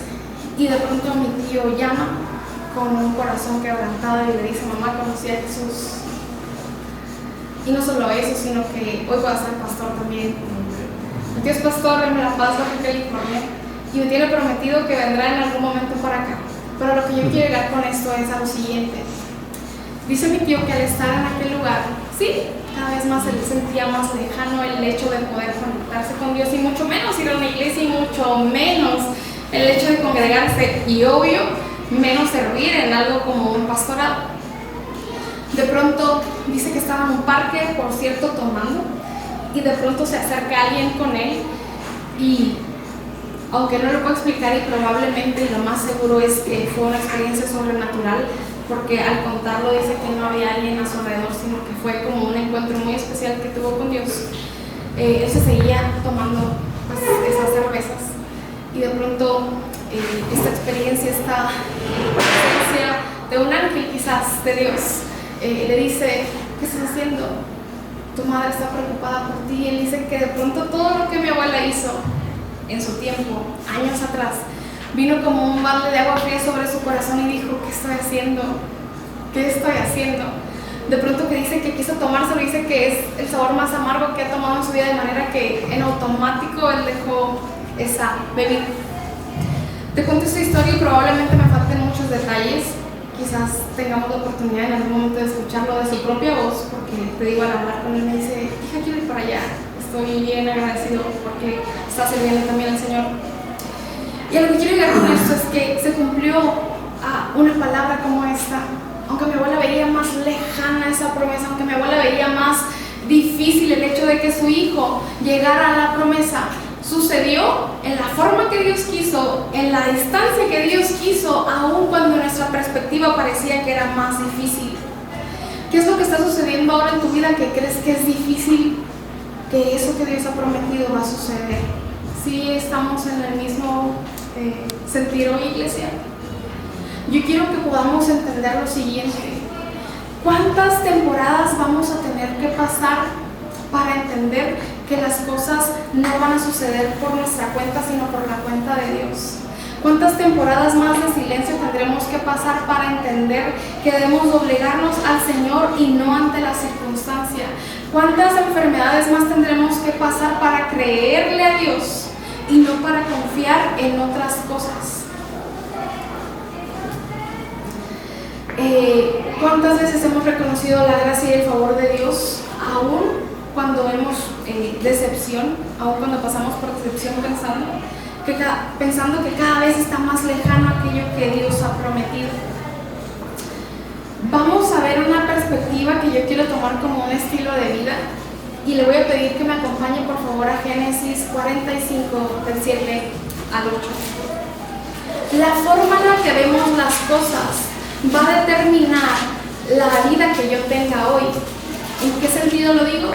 y de pronto mi tío llama con un corazón quebrantado y le dice, mamá, conocí a Jesús. Y no solo eso, sino que hoy voy a ser pastor también. Mi tío es pastor en La Paz, Baja California, y me tiene prometido que vendrá en algún momento para acá. Pero lo que yo quiero llegar con esto es a lo siguiente. Dice mi tío que al estar en aquel lugar, sí, cada vez más él sentía más lejano el hecho de poder conectarse con Dios y mucho menos ir a una iglesia y mucho menos el hecho de congregarse y obvio, menos servir en algo como un pastorado. De pronto dice que estaba en un parque, por cierto, tomando, y de pronto se acerca alguien con él y aunque no lo puedo explicar y probablemente lo más seguro es que fue una experiencia sobrenatural, porque al contarlo dice que no había alguien a su alrededor, sino que fue como un encuentro muy especial que tuvo con Dios. Él se seguía tomando pues, esas cervezas y de pronto esta experiencia, esta presencia de un ángel quizás de Dios le dice, ¿qué estás haciendo? Tu madre está preocupada por ti. Y él dice que de pronto todo lo que mi abuela hizo en su tiempo, años atrás, vino como un balde de agua fría sobre su corazón y dijo, ¿qué estoy haciendo? ¿Qué estoy haciendo? De pronto que dice que quiso tomárselo, dice que es el sabor más amargo que ha tomado en su vida, de manera que en automático él dejó esa bebida. Te cuento esta historia y probablemente me falten muchos detalles. Quizás tengamos la oportunidad en algún momento de escucharlo de su propia voz, porque te digo, al hablar con él me dice, hija, quiero ir para allá. Estoy bien agradecido porque está sirviendo también al Señor. Y a lo que quiero llegar con esto es que se cumplió una palabra como esta. Aunque mi abuela veía más lejana esa promesa, aunque mi abuela veía más difícil el hecho de que su hijo llegara a la promesa, sucedió en la forma que Dios quiso, en la distancia que Dios quiso, aun cuando nuestra perspectiva parecía que era más difícil. ¿Qué es lo que está sucediendo ahora en tu vida que crees que es difícil? Que eso que Dios ha prometido va a suceder. ¿Sí estamos en el mismo sentir hoy, iglesia? Yo quiero que podamos entender lo siguiente. ¿Cuántas temporadas vamos a tener que pasar para entender que las cosas no van a suceder por nuestra cuenta, sino por la cuenta de Dios? ¿Cuántas temporadas más de silencio tendremos que pasar para entender que debemos doblegarnos al Señor y no ante la circunstancia? ¿Cuántas enfermedades más tendremos que pasar para creerle a Dios y no para confiar en otras cosas? ¿Cuántas veces hemos reconocido la gracia y el favor de Dios, aún cuando vemos decepción, aún cuando pasamos por decepción, pensando que cada vez está más lejano aquello que Dios ha prometido? Vamos a ver una perspectiva que yo quiero tomar como un estilo de vida y le voy a pedir que me acompañe por favor a Génesis 45, del 7 al 8. La forma en la que vemos las cosas va a determinar la vida que yo tenga hoy. ¿En qué sentido lo digo?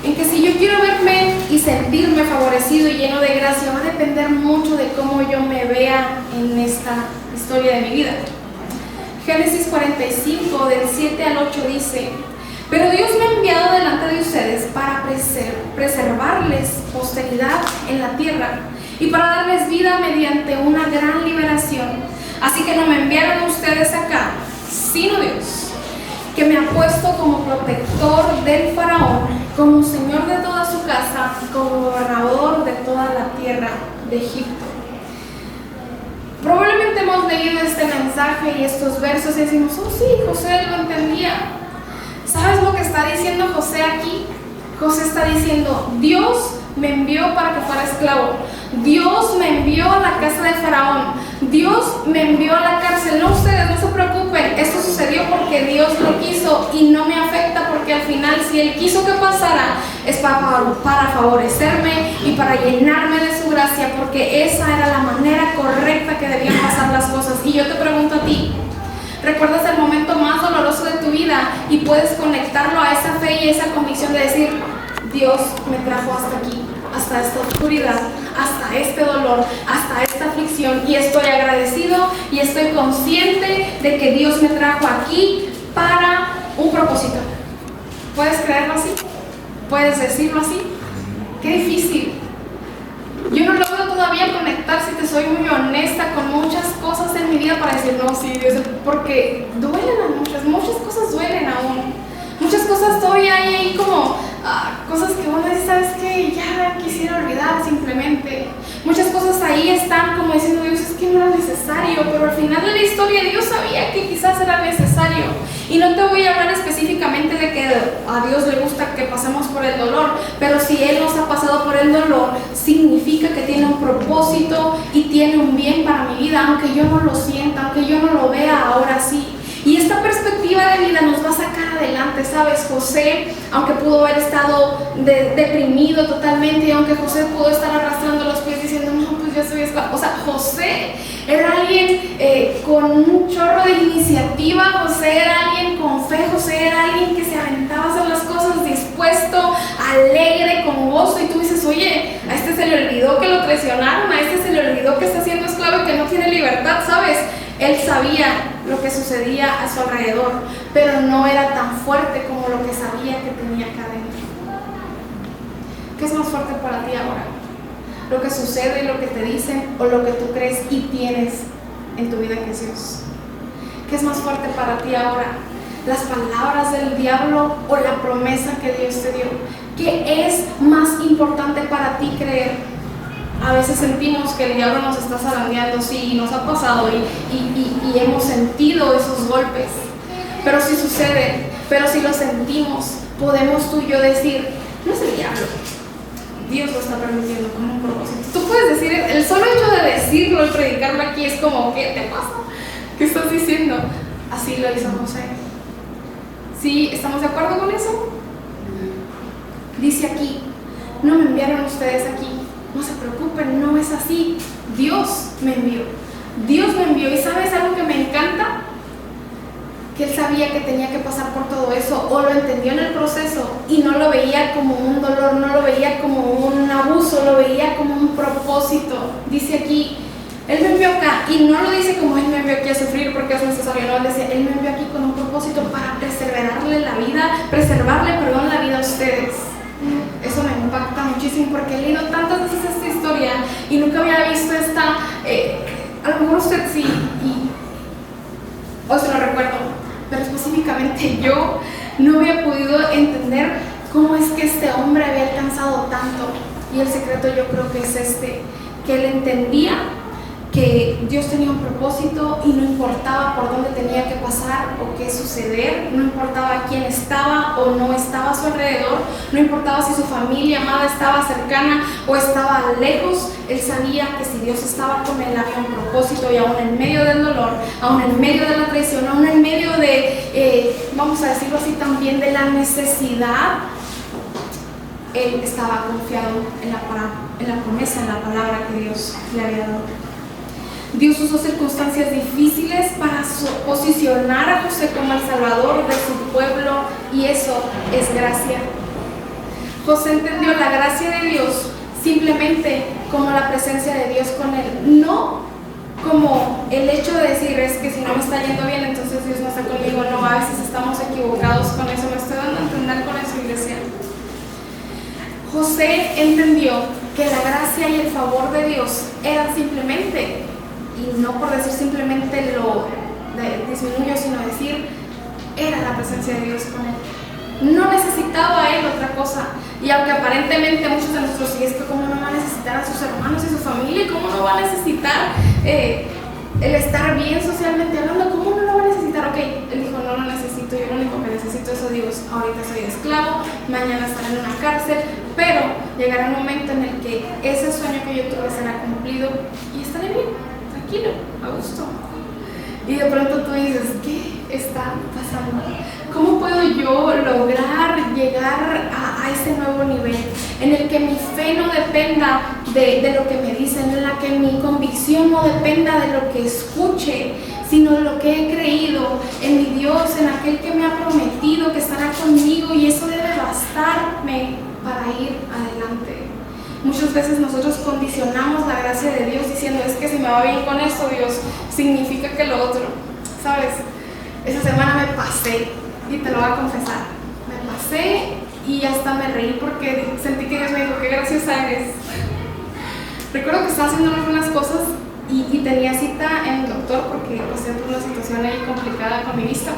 En que si yo quiero verme y sentirme favorecido y lleno de gracia, va a depender mucho de cómo yo me vea en esta historia de mi vida. Génesis 45, del 7 al 8 dice: Pero Dios me ha enviado delante de ustedes para preservarles posteridad en la tierra y para darles vida mediante una gran liberación. Así que no me enviaron ustedes acá, sino Dios, que me ha puesto como protector del faraón, como señor de toda su casa, como gobernador de toda la tierra de Egipto. Probablemente hemos leído este mensaje y estos versos y decimos, oh sí, José lo entendía. ¿Sabes lo que está diciendo José aquí? José está diciendo, Dios me envió para que fuera esclavo. Dios me envió a la casa de Faraón. Dios me envió a la cárcel. No, ustedes no se preocupen. Esto sucedió porque Dios lo quiso y no me afecta, porque al final si Él quiso que pasara es para favorecerme y para llenarme de su gracia, porque esa era la manera correcta que debían pasar las cosas. Y yo te pregunto a ti, ¿recuerdas el momento más doloroso de tu vida y puedes conectarlo a esa fe y esa convicción de decir, Dios me trajo hasta aquí, hasta esta oscuridad, hasta este dolor, hasta esta aflicción, y estoy agradecido y estoy consciente de que Dios me trajo aquí para un propósito? ¿Puedes creerlo así? ¿Puedes decirlo así? ¡Qué difícil! Yo no logro todavía conectar, si te soy muy honesta, con muchas cosas en mi vida para decir, no, sí, Dios, porque duelen a muchas cosas duelen aún. Muchas cosas todavía hay ahí como cosas que uno dice, ¿sabes qué? Ya quisiera olvidar simplemente. Muchas cosas ahí están como diciendo, Dios, es que no era necesario, pero al final de la historia Dios sabía que quizás era necesario. Y no te voy a hablar específicamente de que a Dios le gusta que pasemos por el dolor, pero si Él nos ha pasado por el dolor, significa que tiene un propósito y tiene un bien para mi vida, aunque yo no lo sienta, aunque yo no lo vea ahora sí. Y esta perspectiva de vida nos va a sacar adelante, ¿sabes? José, aunque pudo haber estado deprimido totalmente, y aunque José pudo estar arrastrando los pies diciendo, no, pues yo soy esclavo. O sea, José era alguien con un chorro de iniciativa, José era alguien con fe, José era alguien que se aventaba a hacer las cosas dispuesto, alegre, con gozo. Y tú dices, oye, a este se le olvidó que lo traicionaron, a este se le olvidó que está siendo esclavo y que no tiene libertad, ¿sabes? Él sabía lo que sucedía a su alrededor, pero no era tan fuerte como lo que sabía que tenía acá adentro. ¿Qué es más fuerte para ti ahora? ¿Lo que sucede, lo que te dicen, o lo que tú crees y tienes en tu vida que es Dios? ¿Qué es más fuerte para ti ahora? ¿Las palabras del diablo o la promesa que Dios te dio? ¿Qué es más importante para ti creer? A veces sentimos que el diablo nos está zarandeando, sí, nos ha pasado y hemos sentido esos golpes, pero si sucede, pero si lo sentimos, podemos tú y yo decir, no es el diablo, Dios lo está permitiendo con un propósito. Tú puedes decir, el solo hecho de decirlo, el predicarlo aquí es como, ¿qué te pasa? ¿Qué estás diciendo? Así lo hizo José. ¿Sí? ¿Estamos de acuerdo con eso? Dice aquí, no me enviaron ustedes aquí. No se preocupen, no es así. Dios me envió. Dios me envió. ¿Y sabes algo que me encanta? Que Él sabía que tenía que pasar por todo eso, o lo entendió en el proceso y no lo veía como un dolor, no lo veía como un abuso, lo veía como un propósito. Dice aquí, Él me envió acá, y no lo dice como Él me envió aquí a sufrir porque es necesario, no, Él decía, Él me envió aquí con un propósito para preservarle la vida a ustedes. Eso me impacta muchísimo porque he leído tantas veces esta historia y nunca había visto esta, a lo mejor usted sí, y hoy se lo recuerdo, pero específicamente yo no había podido entender cómo es que este hombre había alcanzado tanto. Y el secreto yo creo que es que él entendía que Dios tenía un propósito y no importaba por dónde tenía que pasar o qué suceder, no importaba quién estaba o no estaba a su alrededor, no importaba si su familia amada estaba cercana o estaba lejos, él sabía que si Dios estaba con él había un propósito, y aún en medio del dolor, aún en medio de la traición, aún en medio de, vamos a decirlo así también, de la necesidad, él estaba confiado en la promesa, en la palabra que Dios le había dado. Dios usó circunstancias difíciles para posicionar a José como el salvador de su pueblo, y eso es gracia. José entendió la gracia de Dios simplemente como la presencia de Dios con él, no como el hecho de decir es que si no me está yendo bien, entonces Dios no está conmigo. No, a veces estamos equivocados con eso. Me estoy dando a entender con eso, iglesia. José entendió que la gracia y el favor de Dios eran simplemente, y no por decir simplemente lo disminuyó, sino decir, era la presencia de Dios con él. No necesitaba él otra cosa. Y aunque aparentemente muchos de nosotros sí, es que cómo no va a necesitar a sus hermanos y su familia, cómo no va a necesitar el estar bien socialmente hablando, cómo no lo va a necesitar. Ok, él dijo, no lo necesito, yo lo único que necesito es a Dios. Ahorita soy esclavo, mañana estaré en una cárcel, pero llegará un momento en el que ese sueño que yo tuve será cumplido y estaré bien, tranquilo, a gusto. Y de pronto tú dices, ¿qué está pasando? ¿Cómo puedo yo lograr llegar a ese nuevo nivel en el que mi fe no dependa de lo que me dicen, en la que mi convicción no dependa de lo que escuche, sino de lo que he creído en mi Dios, en aquel que me ha prometido que estará conmigo, y eso debe bastarme para ir adelante? Muchas veces nosotros condicionamos la gracia de Dios diciendo, es que si me va bien con esto, Dios, significa que lo otro, ¿sabes? Esa semana me pasé, y te lo voy a confesar, me pasé y hasta me reí porque sentí que Dios me dijo, qué graciosa eres. Recuerdo que estaba haciendo algunas cosas y tenía cita en el doctor porque pasé por una situación ahí complicada con mi vista.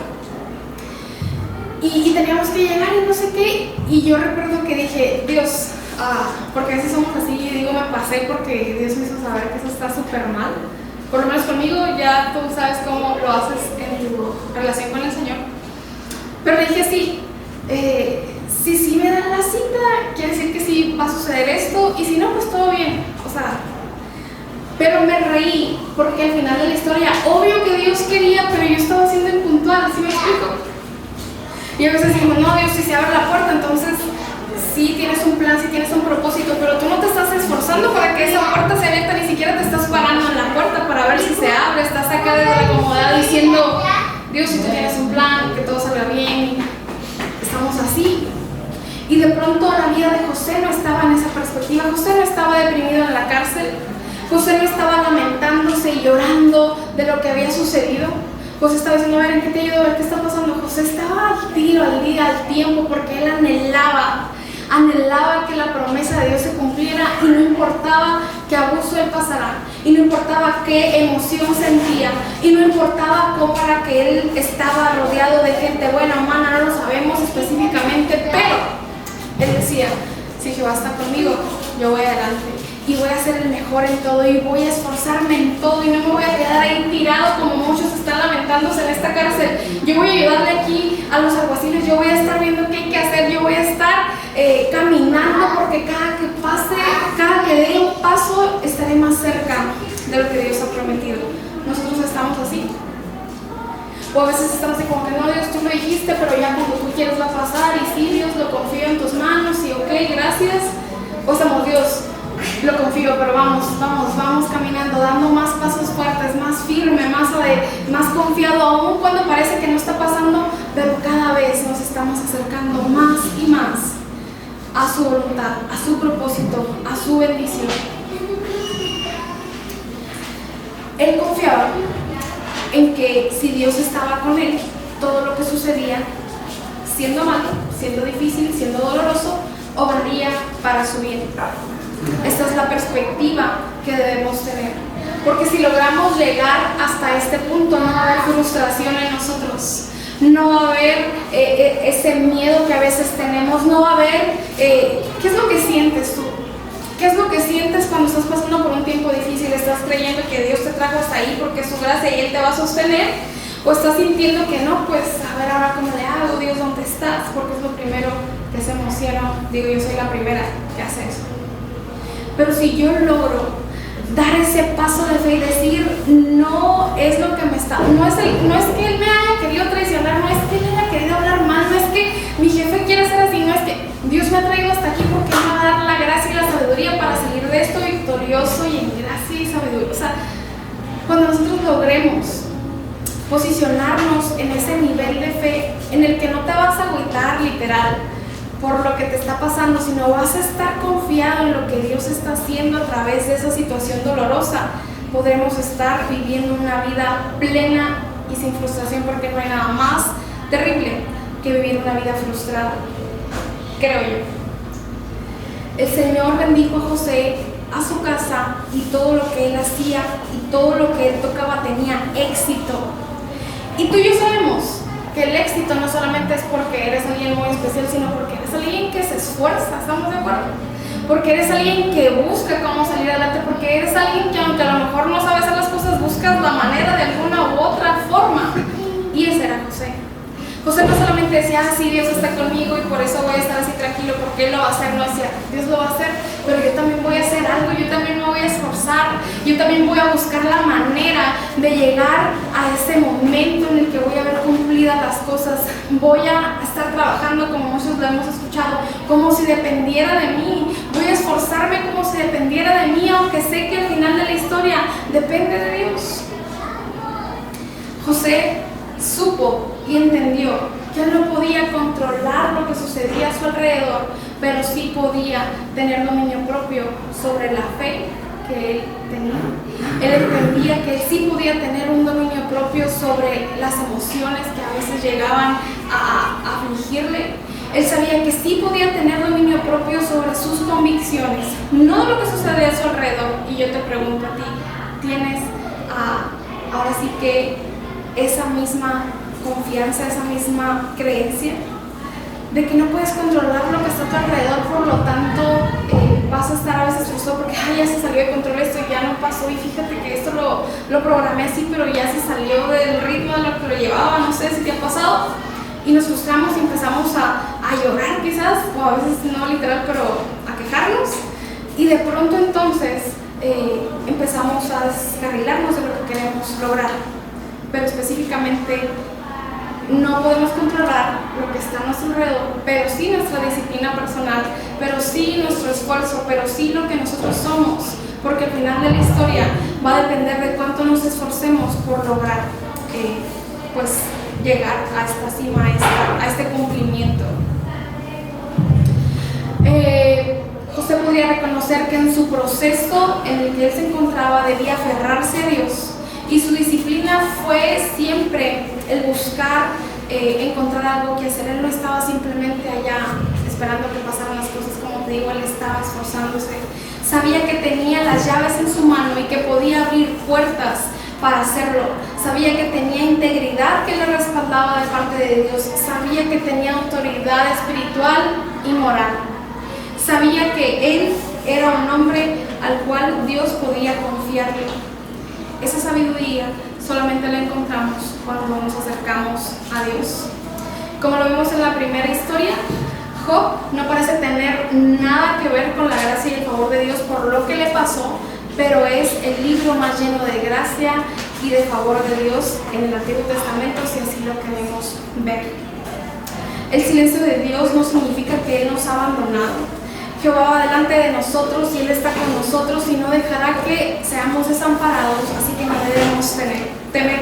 Y teníamos que llegar y no sé qué, y yo recuerdo que dije, Dios, porque a veces somos así, y digo, me pasé porque Dios me hizo saber que eso está súper mal. Por lo menos conmigo, ya tú sabes cómo lo haces en tu relación con el Señor. Pero le dije así, si me dan la cita, quiere decir que sí va a suceder esto, y si no, pues todo bien. O sea, pero me reí porque al final de la historia, obvio que Dios quería, pero yo estaba siendo impuntual, ¿sí me explico? Y a veces digo, no, Dios, si se abre la puerta, entonces sí tienes un plan, sí tienes un propósito, pero tú no te estás esforzando para que esa puerta se abierta, ni siquiera te estás parando en la puerta para ver si se abre, estás acá desde la comodidad diciendo, Dios, si tú tienes un plan, que todo salga bien. Estamos así. Y de pronto la vida de José no estaba en esa perspectiva. José no estaba deprimido en la cárcel. José no estaba lamentándose y llorando de lo que había sucedido. José estaba diciendo, a ver, ¿en qué te ayudo? A ver, ¿qué está pasando? José estaba al tiro, al día, al tiempo, porque él anhelaba que la promesa de Dios se cumpliera, y no importaba qué abuso él pasara, y no importaba qué emoción sentía, y no importaba cómo era que él estaba rodeado de gente buena o mala, no lo sabemos específicamente, pero él decía, si Jehová está conmigo, yo voy adelante y voy a ser el mejor en todo y voy a esforzarme en todo y no me voy a quedar ahí tirado como muchos están lamentándose en esta cárcel. Yo voy a ayudarle aquí a los alguaciles, yo voy a estar viendo qué hay que hacer, yo voy a estar caminando, porque cada que dé un paso estaré más cerca de lo que Dios ha prometido. Nosotros estamos así. O a veces estamos así como que no, Dios, tú lo dijiste, pero ya cuando tú quieres va a pasar, y sí, Dios, lo confío en tus manos, y ok, gracias. O estamos, Dios, lo confío, pero vamos caminando, dando más pasos fuertes, más firme, más confiado, aún cuando parece que no está pasando, pero cada vez nos estamos acercando más y más a su voluntad, a su propósito, a su bendición. Él confiaba en que si Dios estaba con él, todo lo que sucedía, siendo malo, siendo difícil, siendo doloroso, obraría para su bien. Esta es la perspectiva que debemos tener, porque si logramos llegar hasta este punto, no va a haber frustración en nosotros, no va a haber ese miedo que a veces tenemos, no va a haber, ¿qué es lo que sientes tú? ¿Qué es lo que sientes cuando estás pasando por un tiempo difícil? ¿Estás creyendo que Dios te trajo hasta ahí porque es su gracia y Él te va a sostener? ¿O estás sintiendo que no? Pues a ver ahora cómo le hago, Dios, ¿dónde estás? Porque es lo primero que se emociona. Digo, yo soy la primera que hace eso. Pero si yo logro dar ese paso de fe y decir, no es lo que me está, no es que Él me haya querido traicionar, no es que Él haya querido hablar mal, no es que mi jefe quiera ser así, no es que Dios me ha traído hasta aquí porque Él me va a dar la gracia y la sabiduría para salir de esto victorioso y en gracia y sabiduría. O sea, cuando nosotros logremos posicionarnos en ese nivel de fe en el que no te vas a agüitar literal por lo que te está pasando, sino vas a estar confiado en lo que Dios está haciendo a través de esa situación dolorosa, podremos estar viviendo una vida plena y sin frustración, porque no hay nada más terrible que vivir una vida frustrada, creo yo. El Señor bendijo a José, a su casa, y todo lo que él hacía y todo lo que él tocaba tenía éxito. Y tú y yo sabemos que el éxito no solamente es porque eres alguien muy especial, sino porque eres alguien que se esfuerza, ¿estamos de acuerdo? Porque eres alguien que busca cómo salir adelante, porque eres alguien que, aunque a lo mejor no sabes hacer las cosas, buscas la manera de alguna u otra forma. Y ese era José. José no solamente decía, sí, Dios está conmigo y por eso voy a estar así tranquilo, porque Él lo va a hacer, no decía, Dios lo va a hacer, pero yo también voy a hacer algo, yo también me voy a esforzar, yo también voy a buscar la manera de llegar a ese momento en el que voy a ver cumplidas las cosas. Voy a estar trabajando, como muchos lo hemos escuchado, como si dependiera de mí. Voy a esforzarme como si dependiera de mí, aunque sé que al final de la historia depende de Dios. José supo y entendió que él no podía controlar lo que sucedía a su alrededor, pero sí podía tener dominio propio sobre la fe que él tenía. Él entendía que él sí podía tener un dominio propio sobre las emociones que a veces llegaban a afligirle. Él sabía que sí podía tener dominio propio sobre sus convicciones, no lo que sucedía a su alrededor. Y yo te pregunto a ti, ¿tienes ahora sí que esa misma confianza, esa misma creencia de que no puedes controlar lo que está a tu alrededor, por lo tanto vas a estar a veces frustrado porque ya se salió de control esto y ya no pasó, y fíjate que esto lo programé así, pero ya se salió del ritmo de lo que lo llevaba, no sé si te ha pasado, y nos frustramos y empezamos a llorar quizás, o a veces no literal, pero a quejarnos, y de pronto entonces empezamos a descarrilarnos de lo que queremos lograr. Pero específicamente no podemos controlar lo que está a nuestro alrededor, pero sí nuestra disciplina personal, pero sí nuestro esfuerzo, pero sí lo que nosotros somos, porque al final de la historia va a depender de cuánto nos esforcemos por lograr pues llegar a esta cima, a este cumplimiento. José podía reconocer que en su proceso en el que él se encontraba debía aferrarse a Dios. Y su disciplina fue siempre el buscar encontrar algo que hacer. Él no estaba simplemente allá esperando que pasaran las cosas, como te digo, él estaba esforzándose. Sabía que tenía las llaves en su mano y que podía abrir puertas para hacerlo. Sabía que tenía integridad que le respaldaba de parte de Dios. Sabía que tenía autoridad espiritual y moral. Sabía que él era un hombre al cual Dios podía confiarle. Esa sabiduría solamente la encontramos cuando nos acercamos a Dios. Como lo vimos en la primera historia, Job no parece tener nada que ver con la gracia y el favor de Dios por lo que le pasó, pero es el libro más lleno de gracia y de favor de Dios en el Antiguo Testamento, si así lo queremos ver. El silencio de Dios no significa que Él nos ha abandonado. Jehová va delante de nosotros y Él está con nosotros y no dejará que seamos desamparados, así que no debemos temer.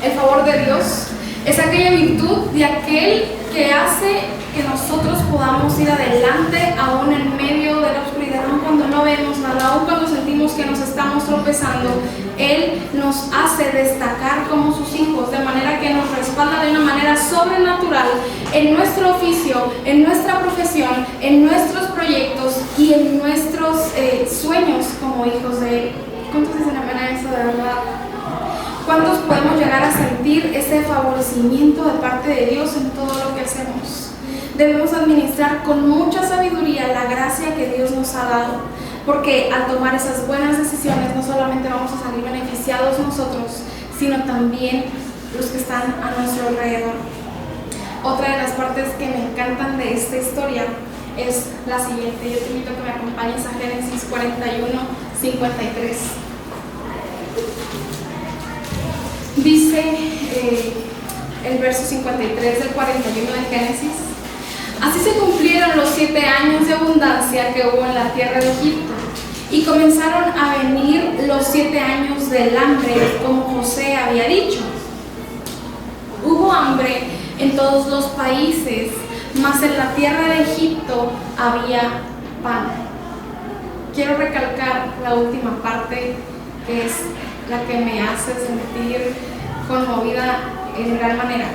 El favor de Dios es aquella virtud de aquel que hace que nosotros podamos ir adelante aún en medio de la oscuridad, aún cuando no vemos nada, aún cuando sentimos que nos estamos tropezando. Él nos hace destacar como sus hijos, de manera que nos respalda de una manera sobrenatural en nuestro oficio, en nuestra profesión, en nuestros proyectos y en nuestros sueños como hijos de Él. ¿Cuántos dicen amén a eso de verdad? ¿Cuántos podemos llegar a sentir ese favorecimiento de parte de Dios en todo lo que hacemos? Debemos administrar con mucha sabiduría la gracia que Dios nos ha dado, porque al tomar esas buenas decisiones no solamente vamos a salir beneficiados nosotros, sino también los que están a nuestro alrededor. Otra de las partes que me encantan de esta historia es la siguiente. Yo te invito a que me acompañes a Génesis 41:53. Dice el verso 53 del 41 de Génesis: así se cumplieron los 7 años de abundancia que hubo en la tierra de Egipto, y comenzaron a venir los 7 años del hambre, como José había dicho. Hubo hambre en todos los países, mas en la tierra de Egipto había pan. quiero recalcar la última parte, que es la que me hace sentir conmovida en gran manera.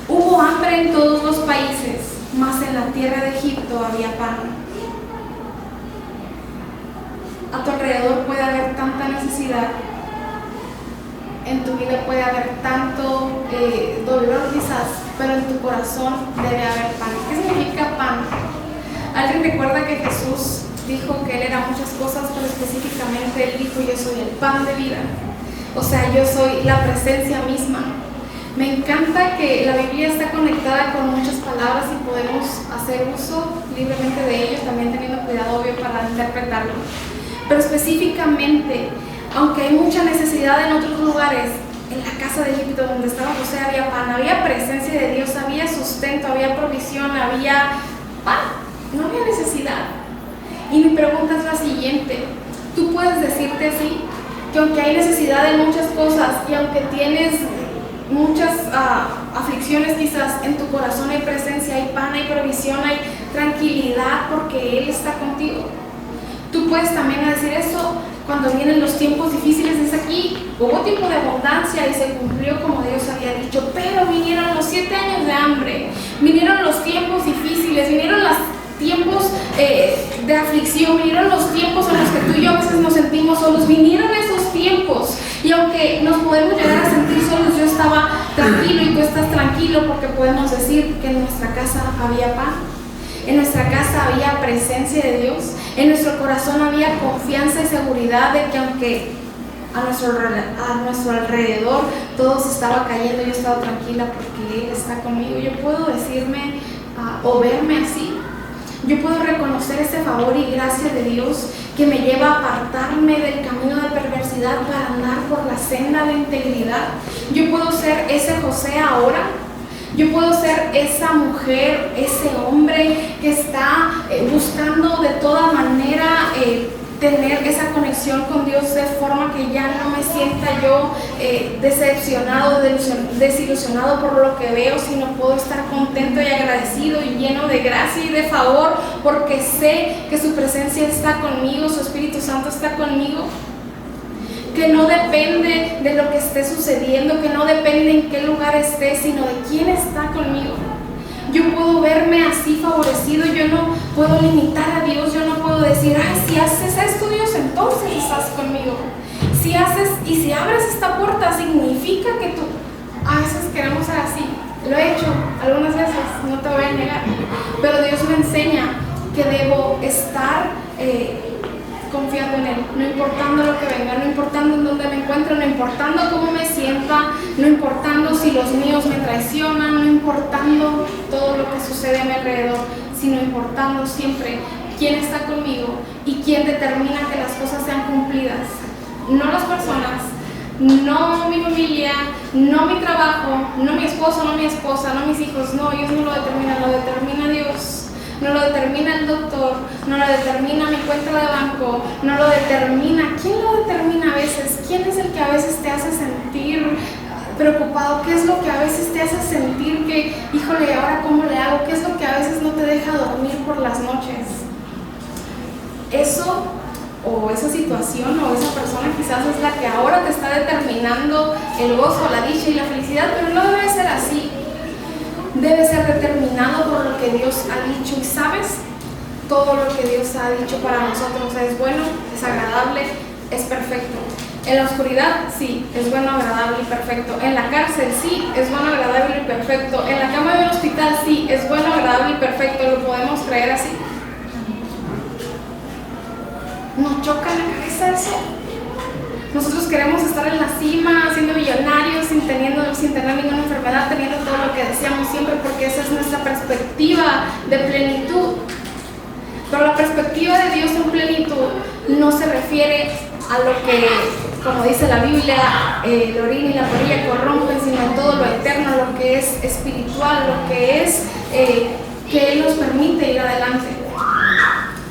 Hubo hambre en todos los países, mas en la tierra de Egipto había pan. A tu alrededor puede haber tanta necesidad, en tu vida puede haber tanto dolor quizás, pero en tu corazón debe haber pan. ¿Qué significa pan? ¿Alguien recuerda que Jesús dijo que Él era muchas cosas, pero específicamente Él dijo: yo soy el pan de vida? O sea, yo soy la presencia misma. Me encanta que la Biblia está conectada con muchas palabras y podemos hacer uso libremente de ello, también teniendo cuidado obvio para interpretarlo. Pero específicamente, aunque hay mucha necesidad en otros lugares, en la casa de Egipto donde estaba José había pan, había presencia de Dios, había sustento, había provisión, había pan, no había necesidad. Y mi pregunta es la siguiente: ¿tú puedes decirte así? Que aunque hay necesidad en muchas cosas y aunque tienes muchas aflicciones quizás, en tu corazón hay presencia, hay pan, hay provisión, hay tranquilidad porque Él está contigo. Tú puedes también decir eso cuando vienen los tiempos difíciles. Dice aquí: hubo tiempo de abundancia y se cumplió como Dios había dicho, pero vinieron los 7 años de hambre, vinieron los tiempos difíciles, vinieron los tiempos de aflicción, vinieron los tiempos en los que tú y yo a veces nos sentimos solos, vinieron esos tiempos. Y aunque nos podemos llegar a sentir solos, yo estaba tranquilo y tú estás tranquilo, porque podemos decir que en nuestra casa había pan, en nuestra casa había presencia de Dios, en nuestro corazón había confianza y seguridad de que aunque a nuestro alrededor todo se estaba cayendo, yo estaba tranquila porque Él está conmigo. Yo puedo decirme o verme así. Yo puedo reconocer ese favor y gracia de Dios que me lleva a apartarme del camino de perversidad para andar por la senda de integridad. Yo puedo ser ese José ahora. Yo puedo ser esa mujer, ese hombre que está buscando de toda manera tener esa conexión con Dios, de forma que ya no me sienta yo decepcionado, desilusionado por lo que veo, sino puedo estar contento y agradecido y lleno de gracia y de favor, porque sé que su presencia está conmigo, su Espíritu Santo está conmigo. Que no depende de lo que esté sucediendo, que no depende en qué lugar esté, sino de quién está conmigo. Yo puedo verme así favorecido, yo no puedo limitar a Dios, yo no puedo decir: ay, si haces esto, Dios, entonces estás conmigo. Si haces y si abres esta puerta, significa que tú. A veces queremos ser así, lo he hecho algunas veces, no te voy a negar, pero Dios me enseña que debo estar confiando en Él, no importando lo que venga, no importando en dónde me encuentro, no importando cómo me sienta, no importando si los míos me traicionan, no importando todo lo que sucede a mi alrededor, sino importando siempre quién está conmigo y quién determina que las cosas sean cumplidas. No las personas, no mi familia, no mi trabajo, no mi esposo, no mi esposa, no mis hijos, no, ellos no lo determinan, lo determina Dios. No lo determina el doctor, no lo determina mi cuenta de banco, no lo determina. ¿Quién lo determina a veces? ¿Quién es el que a veces te hace sentir preocupado? ¿Qué es lo que a veces te hace sentir que, híjole, ahora cómo le hago? ¿Qué es lo que a veces no te deja dormir por las noches? Eso o esa situación o esa persona quizás es la que ahora te está determinando el gozo, la dicha y la felicidad, pero no debe ser así. Debe ser determinado por lo que Dios ha dicho. Y sabes, todo lo que Dios ha dicho para nosotros es bueno, es agradable, es perfecto. En la oscuridad, sí, es bueno, agradable y perfecto. En la cárcel, sí, es bueno, agradable y perfecto. En la cama de un hospital, sí, es bueno, agradable y perfecto. ¿Lo podemos creer así? ¿Nos choca la cabeza eso? Nosotros queremos estar en la cima, siendo millonarios, sin tener ninguna enfermedad, teniendo todo lo que deseamos siempre, porque esa es nuestra perspectiva de plenitud. Pero la perspectiva de Dios en plenitud no se refiere a lo que, como dice la Biblia, el orín y la polilla corrompen, sino a todo lo eterno, lo que es espiritual, lo que es que Él nos permite ir adelante.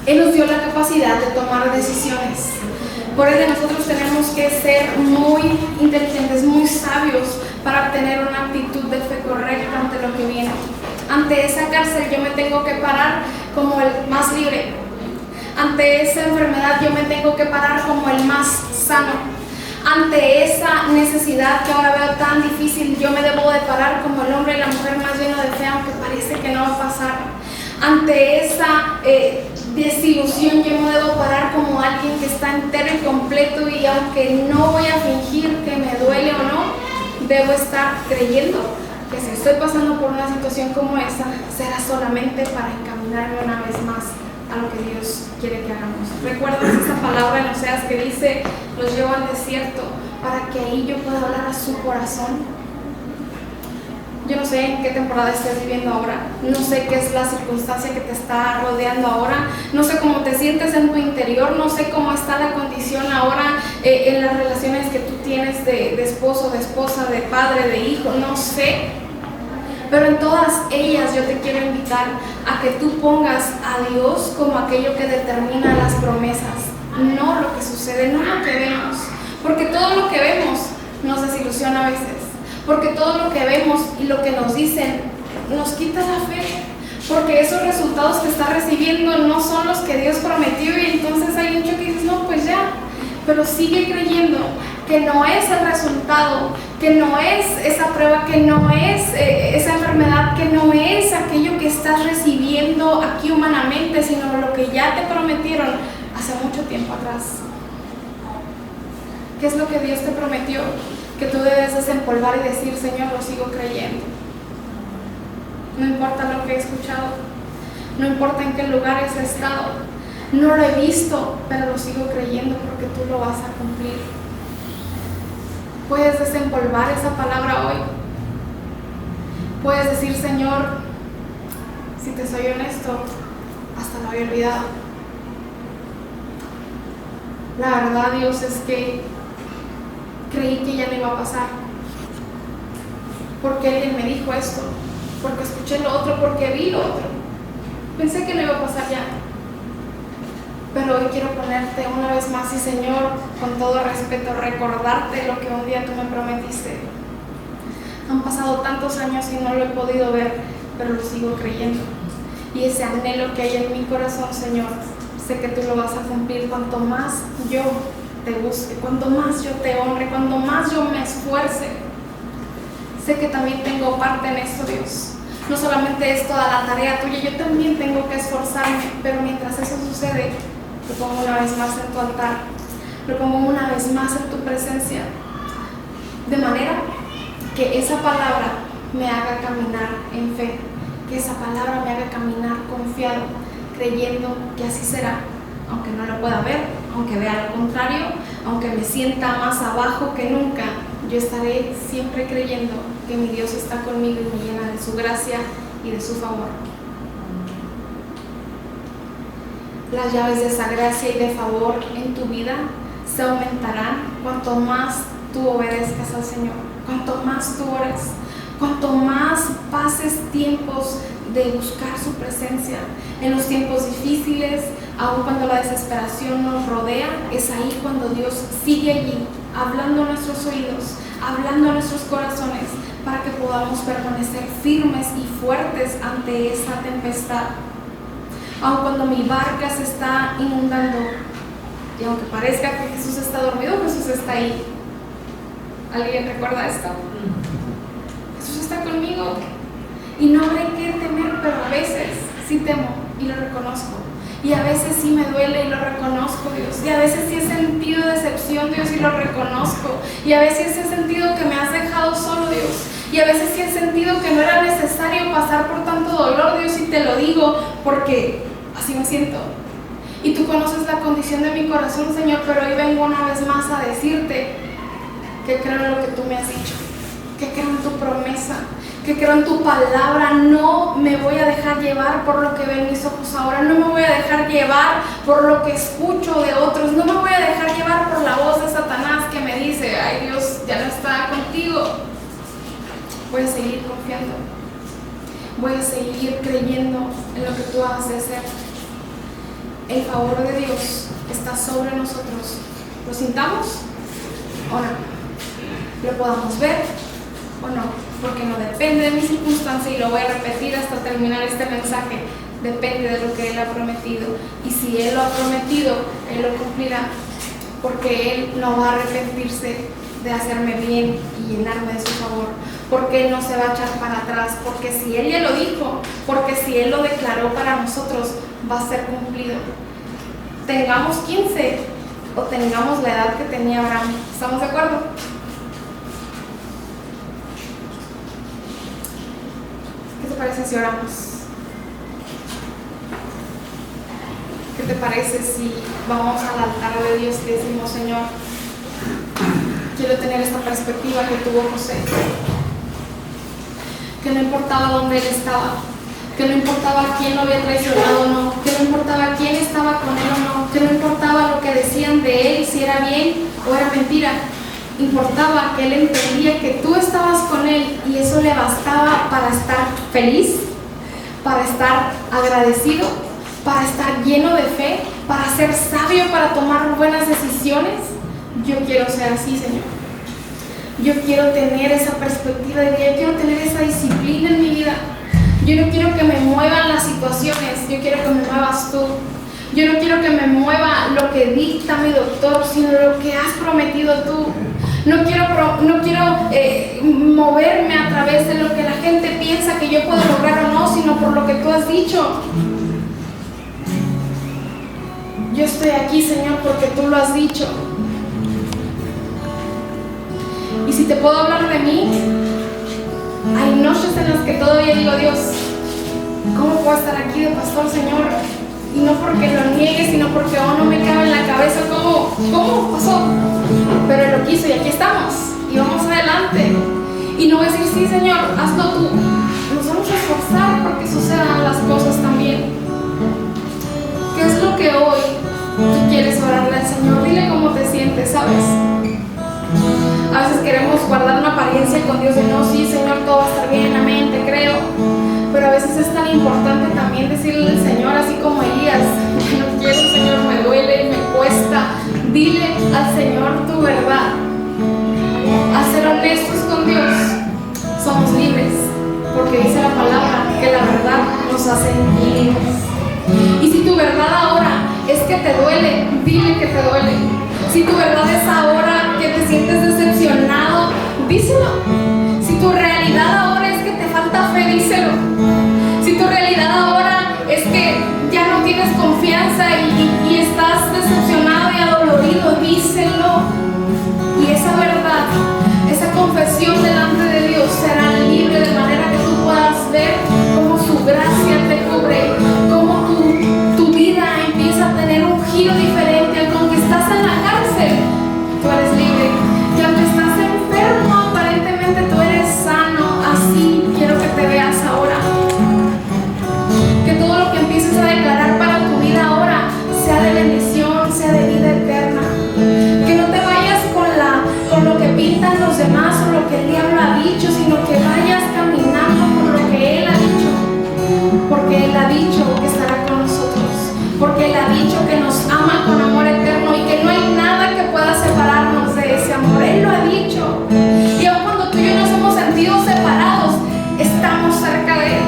Él nos dio la capacidad de tomar decisiones. Por ende, nosotros tenemos que ser muy inteligentes, muy sabios para obtener una actitud de fe correcta ante lo que viene. Ante esa cárcel yo me tengo que parar como el más libre. Ante esa enfermedad yo me tengo que parar como el más sano. Ante esa necesidad que ahora veo tan difícil, yo me debo de parar como el hombre y la mujer más lleno de fe, aunque parece que no va a pasar. Ante esa desilusión, yo me debo parar como alguien que está entero y completo, y aunque no voy a fingir que me duele o no, debo estar creyendo que si estoy pasando por una situación como esa, será solamente para encaminarme una vez más a lo que Dios quiere que hagamos. ¿Recuerdas esa palabra en Oseas que dice: los llevo al desierto para que ahí yo pueda hablar a su corazón? Yo no sé en qué temporada estés viviendo ahora, no sé qué es la circunstancia que te está rodeando ahora, no sé cómo te sientes en tu interior, no sé cómo está la condición ahora en las relaciones que tú tienes de esposo, de esposa, de padre, de hijo, no sé. Pero en todas ellas yo te quiero invitar a que tú pongas a Dios como aquello que determina las promesas, no lo que sucede, no lo que vemos, porque todo lo que vemos nos desilusiona a veces, porque todo lo que vemos y lo que nos dicen nos quita la fe, porque esos resultados que estás recibiendo no son los que Dios prometió, y entonces hay un choque y dices, no, pues ya, pero sigue creyendo que no es el resultado, que no es esa prueba, que no es esa enfermedad, que no es aquello que estás recibiendo aquí humanamente, sino lo que ya te prometieron hace mucho tiempo atrás. ¿Qué es lo que Dios te prometió? Que tú debes desempolvar y decir, Señor, lo sigo creyendo. No importa lo que he escuchado, no importa en qué lugares he estado, no lo he visto, pero lo sigo creyendo porque tú lo vas a cumplir. Puedes desempolvar esa palabra hoy. Puedes decir, Señor, si te soy honesto, hasta lo había olvidado. La verdad, Dios, es que creí que ya no iba a pasar. Porque alguien me dijo esto, porque escuché lo otro, porque vi lo otro. Pensé que no iba a pasar ya. Pero hoy quiero ponerte una vez más y, Señor, con todo respeto, recordarte lo que un día tú me prometiste. Han pasado tantos años y no lo he podido ver, pero lo sigo creyendo. Y ese anhelo que hay en mi corazón, Señor, sé que tú lo vas a cumplir. Cuanto más yo te busque, cuanto más yo te honre, cuanto más yo me esfuerce, sé que también tengo parte en esto, Dios. No solamente es toda la tarea tuya, yo también tengo que esforzarme, pero mientras eso sucede, lo pongo una vez más en tu altar, lo pongo una vez más en tu presencia, de manera que esa palabra me haga caminar en fe, que esa palabra me haga caminar confiado, creyendo que así será, aunque no lo pueda ver, aunque vea lo contrario, aunque me sienta más abajo que nunca, yo estaré siempre creyendo que mi Dios está conmigo y me llena de su gracia y de su favor. Las llaves de esa gracia y de favor en tu vida se aumentarán cuanto más tú obedezcas al Señor, cuanto más tú ores, cuanto más pases tiempos de buscar su presencia. En los tiempos difíciles, aun cuando la desesperación nos rodea, es ahí cuando Dios sigue allí, hablando a nuestros oídos, hablando a nuestros corazones, para que podamos permanecer firmes y fuertes ante esa tempestad. Aun cuando mi barca se está inundando, y aunque parezca que Jesús está dormido, Jesús está ahí. ¿Alguien recuerda esto? Jesús está conmigo y no habré que temer, pero a veces sí temo y lo reconozco. Y a veces sí me duele y lo reconozco, Dios. Y a veces sí he sentido decepción, Dios, y lo reconozco. Y a veces sí he sentido que me has dejado solo, Dios. Y a veces sí he sentido que no era necesario pasar por tanto dolor, Dios, y te lo digo porque así me siento. Y tú conoces la condición de mi corazón, Señor, pero hoy vengo una vez más a decirte que creo en lo que tú me has dicho, que creo en tu promesa, que creo en tu palabra. No me voy a dejar llevar por lo que ven mis ojos ahora, no me voy a dejar llevar por lo que escucho de otros, no me voy a dejar llevar por la voz de Satanás que me dice, ay, Dios ya no está contigo. Voy a seguir confiando, voy a seguir creyendo en lo que tú has de hacer. El favor de Dios está sobre nosotros, ¿lo sintamos o no? ¿Lo podamos ver o no? Porque no depende de mi circunstancia, y lo voy a repetir hasta terminar este mensaje. depende de lo que Él ha prometido. Y si Él lo ha prometido, Él lo cumplirá, porque Él no va a arrepentirse de hacerme bien y llenarme de su favor, porque Él no se va a echar para atrás, porque si Él ya lo dijo, porque si Él lo declaró para nosotros, va a ser cumplido. Tengamos 15 o tengamos la edad que tenía Abraham. ¿Estamos de acuerdo? ¿Qué te parece si oramos? ¿Qué te parece si vamos al altar de Dios y decimos: Señor, quiero tener esta perspectiva que tuvo José, que no importaba dónde él estaba, que no importaba quién lo había traicionado o no, que no importaba quién estaba con él o no, que no importaba lo que decían de él, si era bien o era mentira. Importaba que él entendía que tú estabas con él y eso le bastaba para estar feliz, para estar agradecido, para estar lleno de fe, para ser sabio, para tomar buenas decisiones. Yo quiero ser así, Señor. Yo quiero tener esa perspectiva de vida, yo quiero tener esa disciplina en mi vida. Yo no quiero que me muevan las situaciones, yo quiero que me muevas tú. Yo no quiero que me mueva lo que dicta mi doctor, sino lo que has prometido tú. No quiero moverme a través de lo que la gente piensa que yo puedo lograr o no, sino por lo que tú has dicho. Yo estoy aquí, Señor, porque tú lo has dicho. Y si te puedo hablar de mí, hay noches en las que todavía digo: Dios, ¿cómo puedo estar aquí de pastor, Señor? Y no porque lo niegue, sino porque no me cabe en la cabeza cómo pasó. Pero Él lo quiso y aquí estamos. Y vamos adelante. Y no voy a decir: sí, Señor, hazlo tú. Nos vamos a esforzar porque sucedan las cosas también. ¿Qué es lo que hoy tú quieres orarle al Señor? Dile cómo te sientes, ¿sabes? A veces queremos guardar una apariencia con Dios de: no, sí, Señor, todo va a estar bien, amén, te creo. Pero a veces es tan importante también decirle al Señor, así como Elías: no quiero, Señor, me duele, me cuesta. Dile al Señor tu verdad. A ser honestos con Dios. Somos libres, porque dice la palabra que la verdad nos hace libres. Y si tu verdad ahora es que te duele, dile que te duele. Si tu verdad es ahora que te sientes decepcionado, díselo. Si tu realidad ahora es que te falta fe, díselo. Si tu realidad ahora es que ya no tienes confianza y estás decepcionado y adolorido, díselo. Y esa verdad, esa confesión delante de Dios será libre, de manera que tú puedas ver cómo su gracia te cubre, cómo tu vida empieza a tener un giro diferente. Aunque estás en la cárcel, tú eres libre. Y aunque estás enfermo, aparentemente tú eres sano. Así quiero que te veas ahora. Que todo lo que empieces a declarar para tu vida ahora sea de bendición, sea de vida eterna. Que no te vayas con lo que pintan los demás o lo que el diablo ha dicho, sino que vayas caminando por lo que Él ha dicho. Porque Él ha dicho que estará con nosotros. Porque Él ha dicho que nos ama con amor eterno y que no hay nada que pueda separarnos de ese amor. Él lo ha dicho. Y aun cuando tú y yo nos hemos sentido separados, estamos cerca de Él.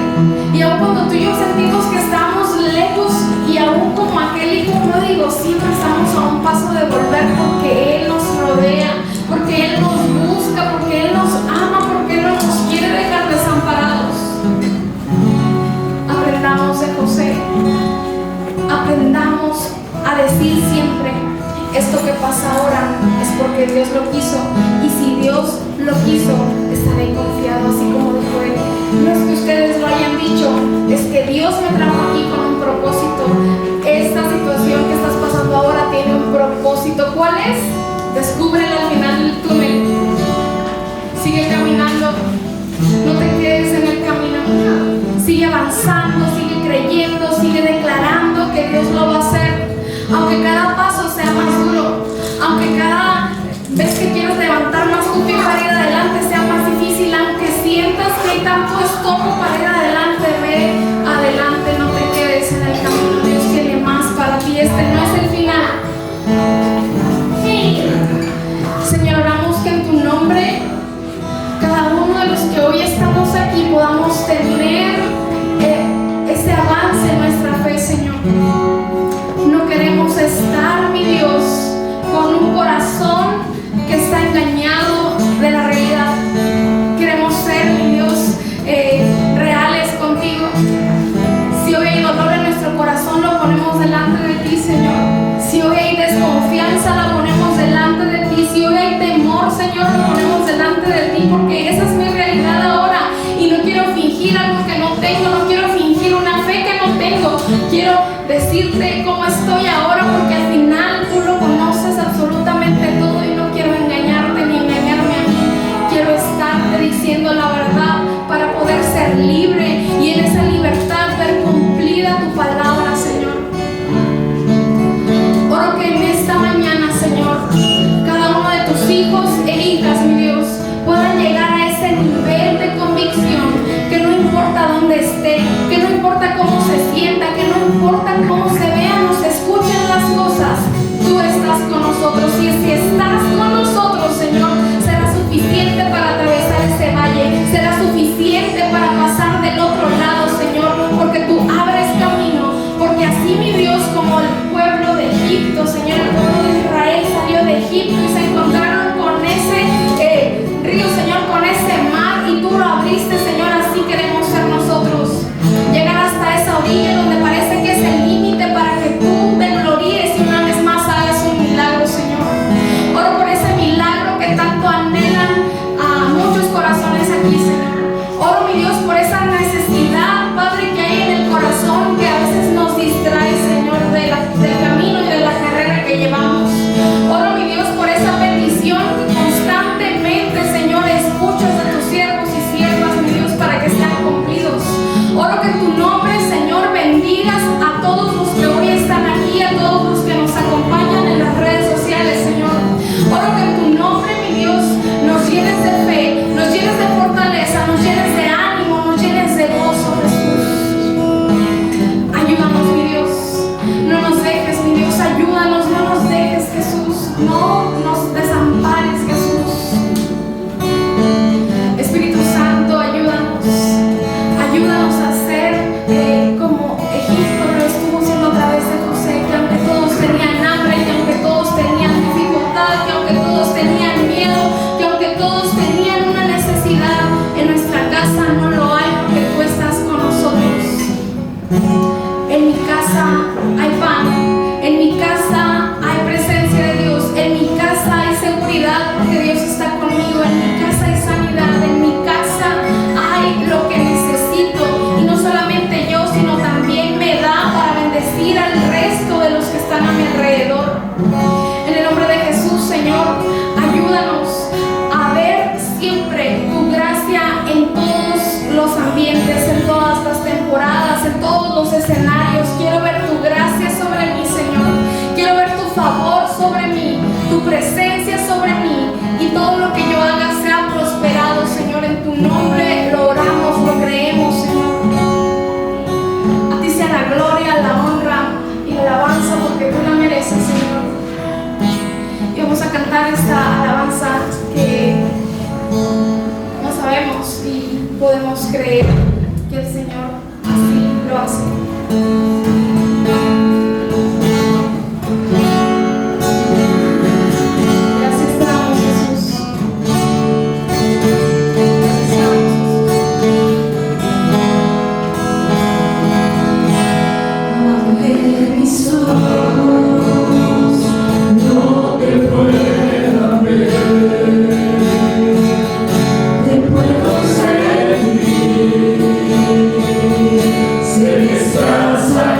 Y aun cuando tú y yo sentimos que estamos lejos, y aún como aquel hijo pródigo, siempre estamos a un paso de volver, porque Él nos rodea, porque Él nos busca, porque Él nos ama, porque Él no nos quiere dejar desamparados. Aprendamos de José. Aprendamos a decir siempre: esto que pasa ahora es porque Dios lo quiso, y si Dios lo quiso, estaré confiado, así como dijo Él. No es que ustedes lo hayan dicho, es que Dios me trajo aquí con un propósito. Esta situación que estás pasando ahora tiene un propósito. ¿Cuál es? Descúbrelo al final del túnel. Sigue caminando, no te quedes en el camino. Sigue avanzando, sigue creyendo, sigue declarando que Dios lo va a hacer. Aunque cada paso sea más duro, aunque cada vez que quieras levantar más tu pie para ir adelante sea más difícil, aunque sientas que hay tanto estorbo para ir adelante, ve adelante, no te quedes en el camino. Dios tiene más para ti, este no es el final. Señor, oramos que en tu nombre cada uno de los que hoy estamos aquí podamos tener ese avance en Oro, mi Dios, por esa petición que constantemente, Señor, escuchas a tus siervos y siervas, mi Dios, para que sean cumplidos. Oro que en tu nombre, Señor, bendigas a todos los que hoy están aquí, a todos los que nos acompañan en las redes sociales, Señor. Oro que en tu nombre, mi Dios, nos llenes de fe, nos llenes de fortaleza, nos llenes de ánimo, nos llenes de gozo, Jesús. Ayúdanos, mi Dios. No nos dejes, mi Dios, ayúdanos, no nos dejes, Jesús. No nos desampares, Jesús. Espíritu Santo, ayúdanos. Ayúdanos a ser como Egipto lo estuvo haciendo a través de José, que aunque todos tenían hambre, que aunque todos tenían dificultad, que aunque todos tenían miedo, que aunque todos tenían una necesidad, en nuestra casa no lo hay porque tú estás con nosotros. En mi casa hay pan, en mi casa hay presencia de Dios, en mi casa hay seguridad porque Dios está conmigo, en mi casa hay sanidad, en mi casa hay lo que necesito, y no solamente yo, sino también me da para bendecir al resto de los que están a mi alrededor. En el nombre de Jesús, Señor, ayúdanos a ver siempre tu gracia en todos los ambientes, en todas las temporadas, en todos los escenarios. Quiero ver tu gracia sobre mí, Señor. Quiero ver tu favor sobre mí, tu presencia sobre mí, y todo lo que yo haga sea prosperado, Señor. En tu nombre lo oramos, lo creemos, Señor. A ti sea la gloria, la honra y la alabanza, porque tú la mereces, Señor. Y vamos a cantar esta alabanza que no sabemos y podemos creer que el Señor así lo hace. Gracias te damos, Jesús. Gracias te damos, Abre mis ojos, no te puedan ver, te puedo sentir, sé que estás aquí.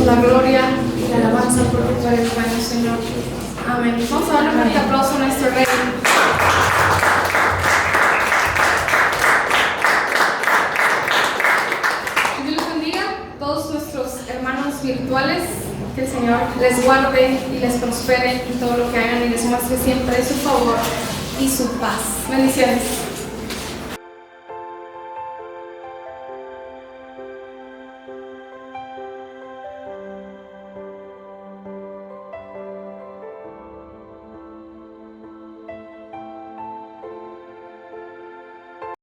damos la gloria y la alabanza porque tú eres bueno, Señor. Amén. Vamos a darle un fuerte aplauso a nuestro Rey. Que Dios les bendiga a todos nuestros hermanos virtuales. Que el Señor les guarde y les prospere en todo lo que hagan y les muestre siempre su favor y su paz. Bendiciones.